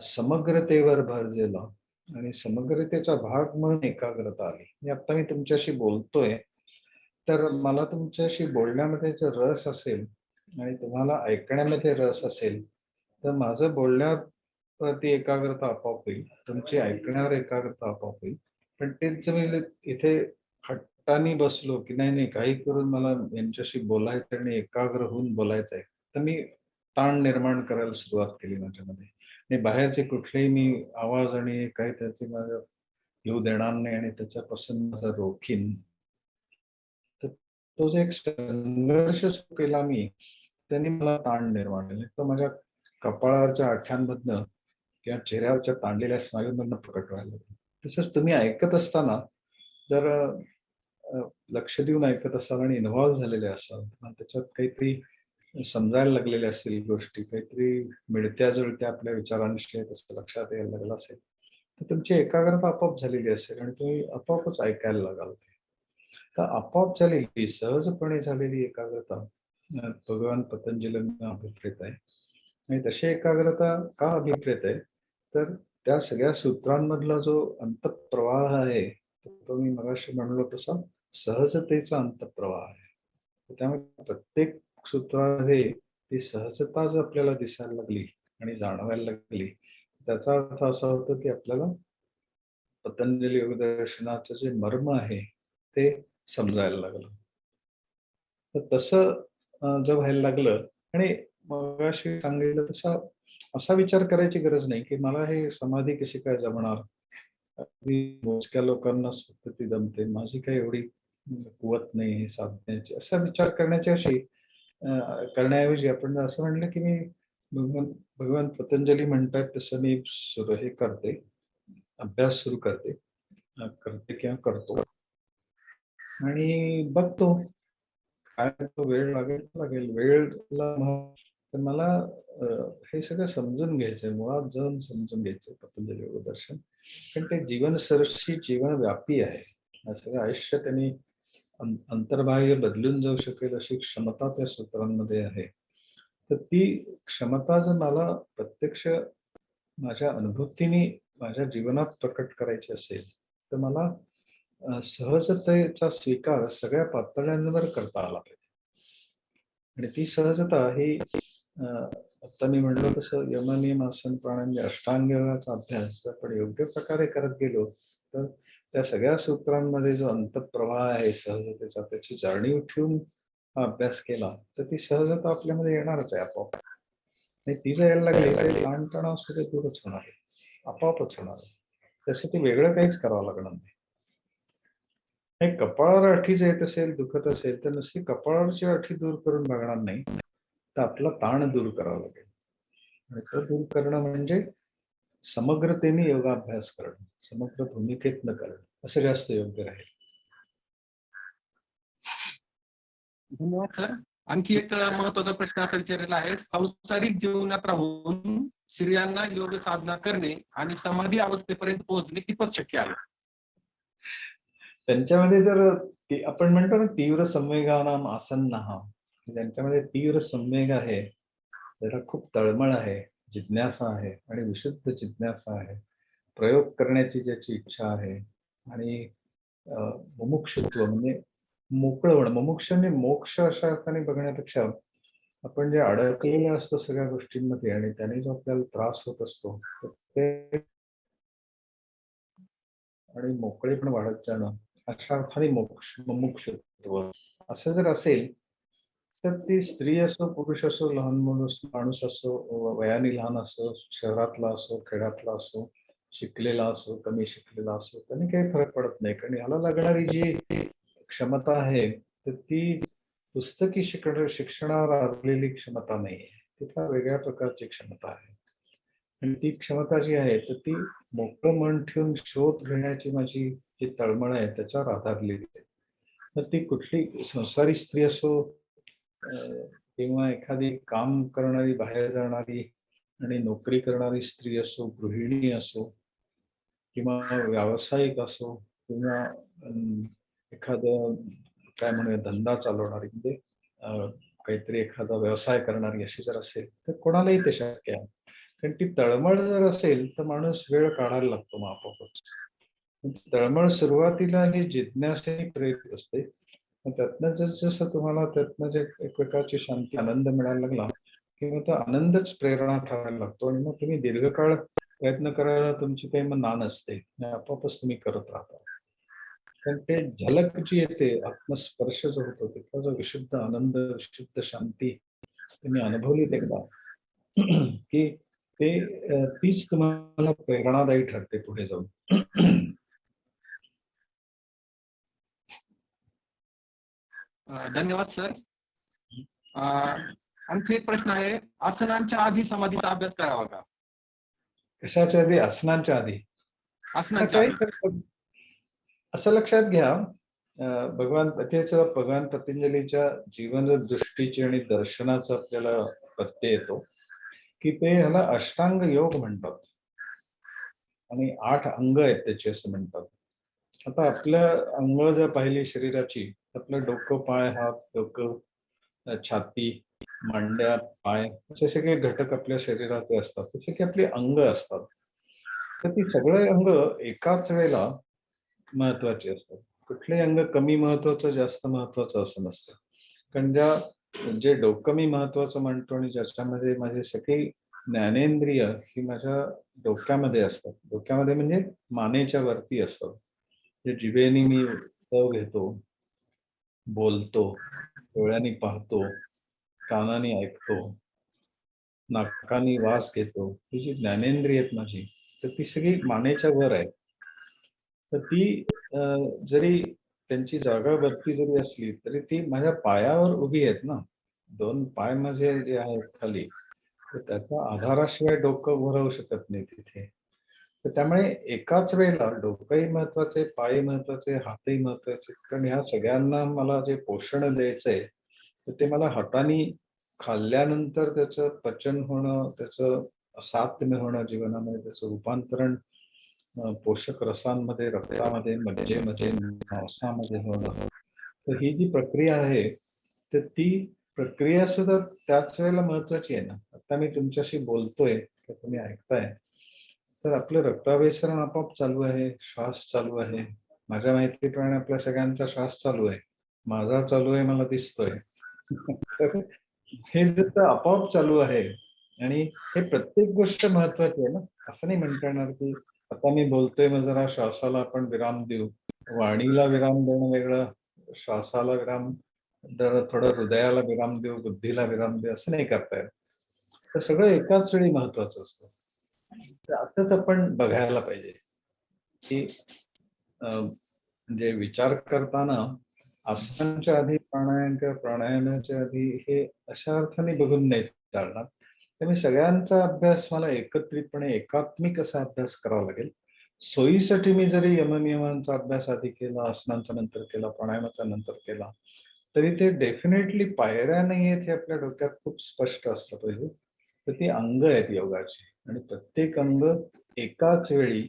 समग्रतेवर भर दिला आणि समग्रतेचा भाग म्हणून एकाग्रता आली. म्हणजे आता मी तुमच्याशी बोलतोय, तर मला तुमच्याशी बोलण्यामध्ये जर रस असेल आणि तुम्हाला ऐकण्यामध्ये रस असेल, तर माझं बोलण्यावरती एकाग्रता आपोआप होईल, तुमची ऐकण्यावर एकाग्रता आपोआप होईल. पण तेच जर मी इथे हट्टाने बसलो, की नाही नाही काही करून मला यांच्याशी बोलायचं आणि एकाग्र होऊन बोलायचं आहे, तर मी ताण निर्माण करायला सुरुवात केली माझ्यामध्ये आणि बाहेरचे कुठलेही मी आवाज आणि काही त्याचे माझं येऊ देणार नाही आणि त्याच्यापासून माझा रोखीन. तर तो जो एक संघर्ष सुरू केला मी, त्यांनी मला ताण निर्माण केला. तो माझ्या कपाळावरच्या आठ्यांमधनं किंवा चेहऱ्यावरच्या ताणलेल्या स्नायूंमधनं प्रकट व्हायला लागला. तसंच तुम्ही ऐकत असताना जर लक्ष देऊन ऐकत असाल आणि इन्व्हॉल्व्ह झालेले असाल, त्याच्यात काहीतरी समजायला लागलेल्या असतील गोष्टी, काहीतरी मिळत्या जुळत्या आपल्या विचारांशी तसं लक्षात यायला लागलं असेल, तर तुमची एकाग्रता आपोआप झालेली असेल आणि तुम्ही आपोआपच ऐकायला लागाल. तर आपोआप झालेली सहजपणे झालेली एकाग्रता भगवान पतंजलींना अभिप्रेत आहे. आणि तशी एकाग्रता का अभिप्रेत आहे, तर त्या सगळ्या सूत्रांमधला जो अंतःप्रवाह आहे तो मी मगाशी म्हणलो तसा सहजतेचा अंतःप्रवाह आहे. त्यामुळे प्रत्येक सूत्रामध्ये ती सहजता जर आपल्याला दिसायला लागली आणि जाणवायला लागली, त्याचा अर्थ असा होतो की आपल्याला पतंजली योगदर्शनाचं जे मर्म आहे ते समजायला लागलं. तर तसं जर व्हायला लागलं आणि मगाशी सांगितलं तसा असा विचार करायची गरज नाही की मला हे समाधी कशी काय जमणार, अगदी मोजक्या लोकांनाच फक्त ती जमते, माझी काही एवढी कुवत नाही हे साधण्याची, असा विचार करण्याची करण्याऐवजी आपण असं म्हणलं की मी भगवान पतंजली म्हणतात तसं मी हे करते, अभ्यास सुरू करते किंवा करतो आणि बघतो काय तो वेळ लागेल वेळला तर मला हे सगळं समजून घ्यायचंय, मुळात जाऊन समजून घ्यायचंय पतंजली योगदर्शन. पण ते जीवनसरशी जीवनव्यापी आहे. सगळं आयुष्य त्यांनी अंतर्बाह्य बदलून जाऊ शकेल अशी क्षमता त्या सूत्रांमध्ये आहे. तर ती क्षमता जर मला प्रत्यक्ष माझ्या अनुभूतीने माझ्या जीवनात प्रकट करायची असेल तर मला सहजतेचा स्वीकार सगळ्या पातळ्यांवर करता आला पाहिजे. आणि ती सहजता ही आता मी म्हणलो तसं यमनियम आसन प्राणायाम अष्टांग योगाचा अभ्यास आपण योग्य प्रकारे करत गेलो तर त्या सगळ्या सूत्रांमध्ये जो अंतःप्रवाह आहे सहजतेचा त्याची जाणीव ठेवून हा अभ्यास केला तर ती सहजता आपल्यामध्ये येणारच आहे आपोआप. आणि ती जर यायला लागली तर ताणतणाव सगळे दूरच होणार आहे, आपोआपच होणार आहे. त्यासाठी वेगळं काहीच करावं लागणार नाही. नाही कपाळावर अठी येत असेल, दुखत असेल तर नुसती कपाळावरची अठी दूर करून बघणार नाही, तर आपला ताण दूर करावा लागेल. आणि तो दूर करणं म्हणजे समग्रतेने योगाभ्यास करणं, समग्र भूमिकेतनं करणं असं जास्त योग्य राहील. धन्यवाद सर. आणखी एक महत्वाचा प्रश्न असा विचारलेला आहे, सांसारिक जीवनात राहून स्त्रियांना योग साधना करणे आणि समाधी अवस्थेपर्यंत पोहोचणे कितपत शक्य आहे? त्यांच्यामध्ये जर आपण म्हणतो ना तीव्र संवेगानाम आसन्नः, ज्यांच्यामध्ये तीव्र संवेग आहे, त्याला खूप तळमळ आहे, जिज्ञासा आहे आणि विशुद्ध जिज्ञासा आहे, प्रयोग करण्याची ज्याची इच्छा आहे आणि मुमुक्षुत्व म्हणजे मोकळं मुमुक्ष म्हणजे मोक्ष अशा अर्थाने बघण्यापेक्षा आपण जे अडकलेलं असतो सगळ्या गोष्टींमध्ये आणि त्याने जो आपल्याला त्रास होत असतो ते आणि मोकळे पण वाढत जाणं अशा अर्थाने मुमुक्षुत्व असं जर असेल तर ती स्त्री असो पुरुष असो लहान माणूस असो वयाने लहान असो शहरातला असो खेड्यातला असो शिकलेला असो कमी शिकलेला असो त्याने काही फरक पडत नाही. कारण ह्याला लागणारी जी क्षमता आहे तर ती पुस्तकी शिक्षणावर आधारलेली क्षमता नाही आहे, ती फार वेगळ्या प्रकारची क्षमता आहे. आणि ती क्षमता जी आहे तर ती मोकळं मन ठेवून शोध घेण्याची माझी जी तळमळ आहे त्याच्यावर आधारलेली आहे. तर ती कुठली संसारी स्त्री असो किंवा एखादी काम करणारी बाहेर जाणारी आणि नोकरी करणारी स्त्री असो, गृहिणी असो किंवा व्यावसायिक असो किंवा एखादं काय म्हणूया धंदा चालवणारी म्हणजे काहीतरी एखादा व्यवसाय करणारी अशी जर असेल तर कोणालाही ते शक्य आहे. कारण ती तळमळ जर असेल तर माणूस वेळ काढायला लागतो मग आपोआपच. तळमळ सुरुवातीला ही जिज्ञासेने प्रेरित असते, त्यातनं जसं तुम्हाला त्यातनं जे एक प्रकारची शांती आनंद मिळायला लागला किंवा तो आनंदच प्रेरणा ठरायला लागतो आणि मग तुम्ही दीर्घकाळ प्रयत्न करायला तुमची काही मग ना नसते, आपोआपच तुम्ही करत राहता. पण ते झलक जी येते आत्मस्पर्श जो होतो त्याचा जो विशुद्ध आनंद विशुद्ध शांती तुम्ही अनुभवलीत एकदा की ते तीच तुम्हाला प्रेरणादायी ठरते पुढे जाऊन. धन्यवाद सर. आणखी एक प्रश्न आहे, आसनांच्या आधी समाधीचा अभ्यास करावा का? कशाच्या आधी? आसनांच्या आधी. आसनांच्या असं लक्षात घ्या, भगवान पतंजलीच्या जीवन दृष्टीची आणि दर्शनाचा आपल्याला प्रत्यय येतो की ते ह्याला अष्टांग योग म्हणतात. आणि 8 अंग आहेत त्याची असं म्हणतात. आता आपल्या अंग जर पाहिली शरीराची, आपलं डोकं, पाय, हात, डोकं, छाती, मांड्या, पाय असे सगळे घटक आपल्या शरीराचे असतात. तसे की आपली अंग असतात. तर ती सगळे अंग एकाच वेळेला महत्वाची असतात. कुठलेही अंग कमी महत्वाचं, जास्त महत्वाचं असं नसतं. कारण जे डोकं मी महत्वाचं म्हणतो आणि ज्याच्यामध्ये माझे सगळी ज्ञानेंद्रिय ही माझ्या डोक्यामध्ये असतात. डोक्यामध्ये म्हणजे मानेच्या वरती असतात. जे जिभेने मी चव घेतो, बोलतो, डोळ्यांनी पाहतो, कानाने ऐकतो, नाकाने वास घेतो, ही जी ज्ञानेंद्रिय आहेत माझी, तर ती सगळी मानेच्या वर आहेत. तर ती जरी त्यांची जागा वरती जरी असली तरी ती माझ्या पायावर उभी आहेत ना. 2 पाय माझे जे आहेत खाली, तर त्याच्या आधाराशिवाय डोकं उभं राहू शकत नाही तिथे. तर त्यामुळे एकाच वेळेला डोकंही महत्वाचे, पायही महत्वाचे, हातही महत्वाचे. कारण ह्या सगळ्यांना मला जे पोषण द्यायचंय, तर ते मला हाताने खाल्ल्यानंतर त्याचं पचन होणं, त्याचं सात्म्य होणं जीवनामध्ये, त्याचं रूपांतरण पोषक रसांमध्ये, रक्तामध्ये, मज्जेमध्ये, मांसामध्ये होणं. तर ही जी प्रक्रिया आहे, तर ती प्रक्रिया सुद्धा त्याच वेळेला महत्वाची आहे ना. आता मी तुमच्याशी बोलतोय, तर तुम्ही ऐकताय. तर आपलं रक्ताभिसरण आपोआप चालू आहे, श्वास चालू आहे. माझ्या माहितीप्रमाणे आपल्या सगळ्यांचा श्वास चालू आहे. माझा चालू आहे, मला दिसतोय. तर हे जर आपोआप चालू आहे आणि हे प्रत्येक गोष्ट महत्वाची आहे ना. असं नाही म्हणता येणार की आता मी बोलतोय मग जरा श्वासाला आपण विराम देऊ. वाणीला विराम देणं वेगळं, श्वासाला विराम, जरा थोडं हृदयाला विराम देऊ, बुद्धीला विराम देऊ, असं नाही करता येत. तर सगळं एकाच वेळी महत्वाचं असतं. तर असंच आपण बघायला पाहिजे की म्हणजे विचार करताना आसनांच्या आधी प्राणायाम किंवा प्राणायामाच्या आधी हे अशा अर्थाने बघून नाही चालणार. त्यामुळे सगळ्यांचा अभ्यास मला एकत्रितपणे एकात्मिक असा अभ्यास करावा लागेल. सोयीसाठी मी जरी यमनियमांचा अभ्यास आधी केला, आसनांचा नंतर केला, प्राणायामाचा नंतर केला, तरी ते डेफिनेटली पायऱ्या नाही आहेत हे आपल्या डोक्यात खूप स्पष्ट असलं पाहिजे. तर ती अंग आहेत योगाची आणि प्रत्येक अंग एकाच वेळी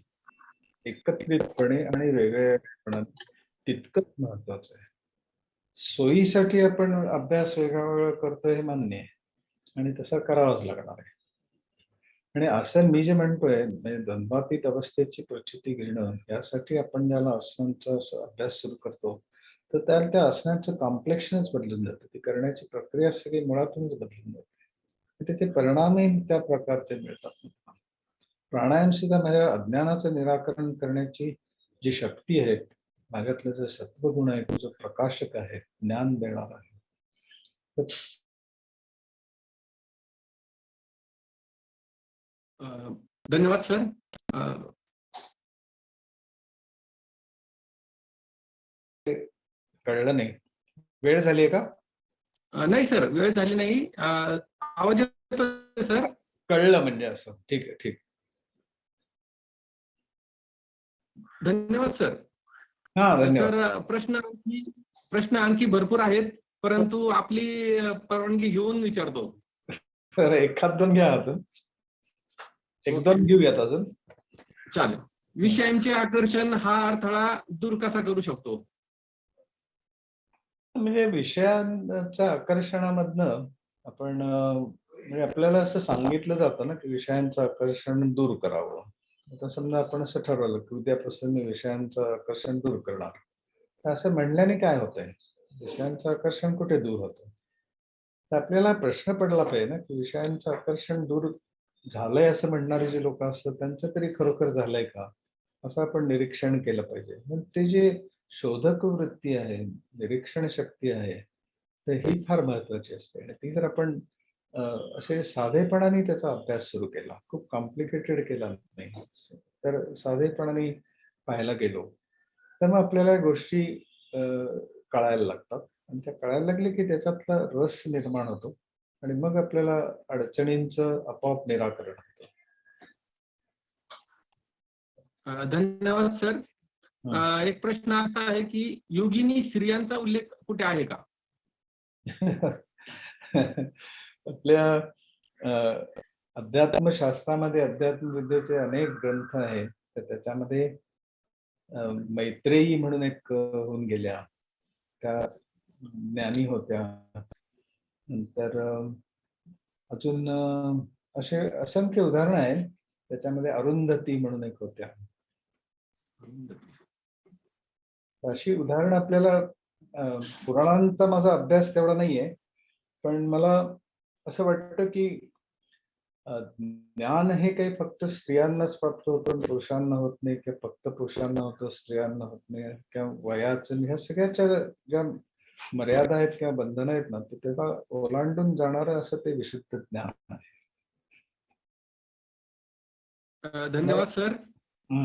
एकत्रितपणे आणि वेगवेगळ्या तितकंच महत्वाचं आहे. सोयीसाठी आपण अभ्यास वेगळा वेगळा करतोय हे मान्य आहे आणि तसं करावंच लागणार आहे. आणि असं मी जे म्हणतोय म्हणजे द्वंद्वातीत अवस्थेची प्रचिती घेणं यासाठी आपण ज्याला आसनांचा अभ्यास सुरू करतो, तर त्या आसनाचं कॉम्प्लेक्शनच बदलून जातं. ती करण्याची प्रक्रिया सगळी मुळातूनच बदलून जाते. त्याचे परिणामही त्या प्रकारचे मिळतात. प्राणायाम सुद्धा माझ्या अज्ञानाचं निराकरण करण्याची जी शक्ती आहे, माझ्यातलं जे सत्वगुण आहे, जो प्रकाशक आहे, ज्ञान देणार आहे. धन्यवाद सर. कळलं नाही, वेळ झाली आहे का? नाही सर, वेळ झाली नाही. आवाज येतोय सर? कळलं म्हणजे असं. ठीक आहे, ठीक. धन्यवाद सर. हा, धन्यवाद. सर प्रश्न आणखी भरपूर आहेत, परंतु आपली परवानगी घेऊन विचारतो. सर एखाद दोन घ्या अजून, एक दोन घेऊयात अजून. चालेल. विषयांचे आकर्षण हा अडथळा दूर कसा करू शकतो? म्हणजे विषयांच्या आकर्षणामधनं आपण म्हणजे आपल्याला असं सांगितलं जातं ना की विषयांचं आकर्षण दूर करावं. आता समजा आपण असं ठरवलं की उद्यापासून मी विषयांचं आकर्षण दूर करणार, तर असं म्हणल्याने काय होतंय? विषयांचं आकर्षण कुठे दूर होतं? तर आपल्याला प्रश्न पडला पाहिजे ना की विषयांचं आकर्षण दूर झालंय असं म्हणणारे जे लोक असतात त्यांचं तरी खरोखर झालंय का, असं आपण निरीक्षण केलं पाहिजे. मग ते जे शोधक वृत्ती आहे, निरीक्षण शक्ती आहे, तर ही फार महत्वाची असते. आणि ती जर आपण असे साधेपणाने त्याचा अभ्यास सुरू केला, खूप कॉम्प्लिकेटेड केला नाही, तर साधेपणाने पाहायला गेलो, तर मग आपल्याला गोष्टी कळायला लागतात. आणि त्या कळायला लागले की त्याच्यातला रस निर्माण होतो आणि मग आपल्याला अडचणींचं आपोआप निराकरण होतं. धन्यवाद सर. एक प्रश्न असा आहे की योगिनी स्त्रियांचा उल्लेख कुठे आहे का? आपल्या अध्यात्मशास्त्रामध्ये अध्यात्म विद्येचे अनेक ग्रंथ आहेत. तर त्याच्यामध्ये मैत्रेयी म्हणून एक होऊन गेल्या, त्या ज्ञानी होत्या. नंतर अजून असे असंख्य उदाहरणं आहेत. त्याच्यामध्ये अरुंधती म्हणून एक होत्या. अशी उदाहरणं आपल्याला पुराणांचा माझा अभ्यास तेवढा नाहीये, पण मला असं वाटतं की ज्ञान हे काही फक्त स्त्रियांनाच प्राप्त होतं, पुरुषांना होत नाही, किंवा फक्त पुरुषांना होतं, स्त्रियांना होत नाही, किंवा वयाचं, ह्या सगळ्याच्या ज्या मर्यादा आहेत किंवा बंधनं आहेत ना, ते तेव्हा ओलांडून जाणारं असं ते विशुद्ध ज्ञान आहे. धन्यवाद सर.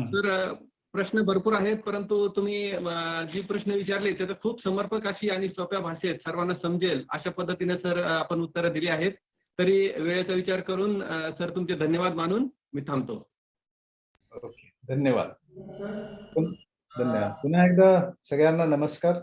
सर प्रश्न भरपूर आहेत, परंतु तुम्ही जी प्रश्न विचारले त्याचं खूप समर्पक अशी आणि सोप्या भाषेत सर्वांना समजेल अशा पद्धतीने सर आपण उत्तरं दिली आहेत. तरी वेळेचा विचार करून सर तुमचे धन्यवाद मानून मी थांबतो. ओके, धन्यवाद. धन्यवाद. पुन्हा एकदा सगळ्यांना नमस्कार.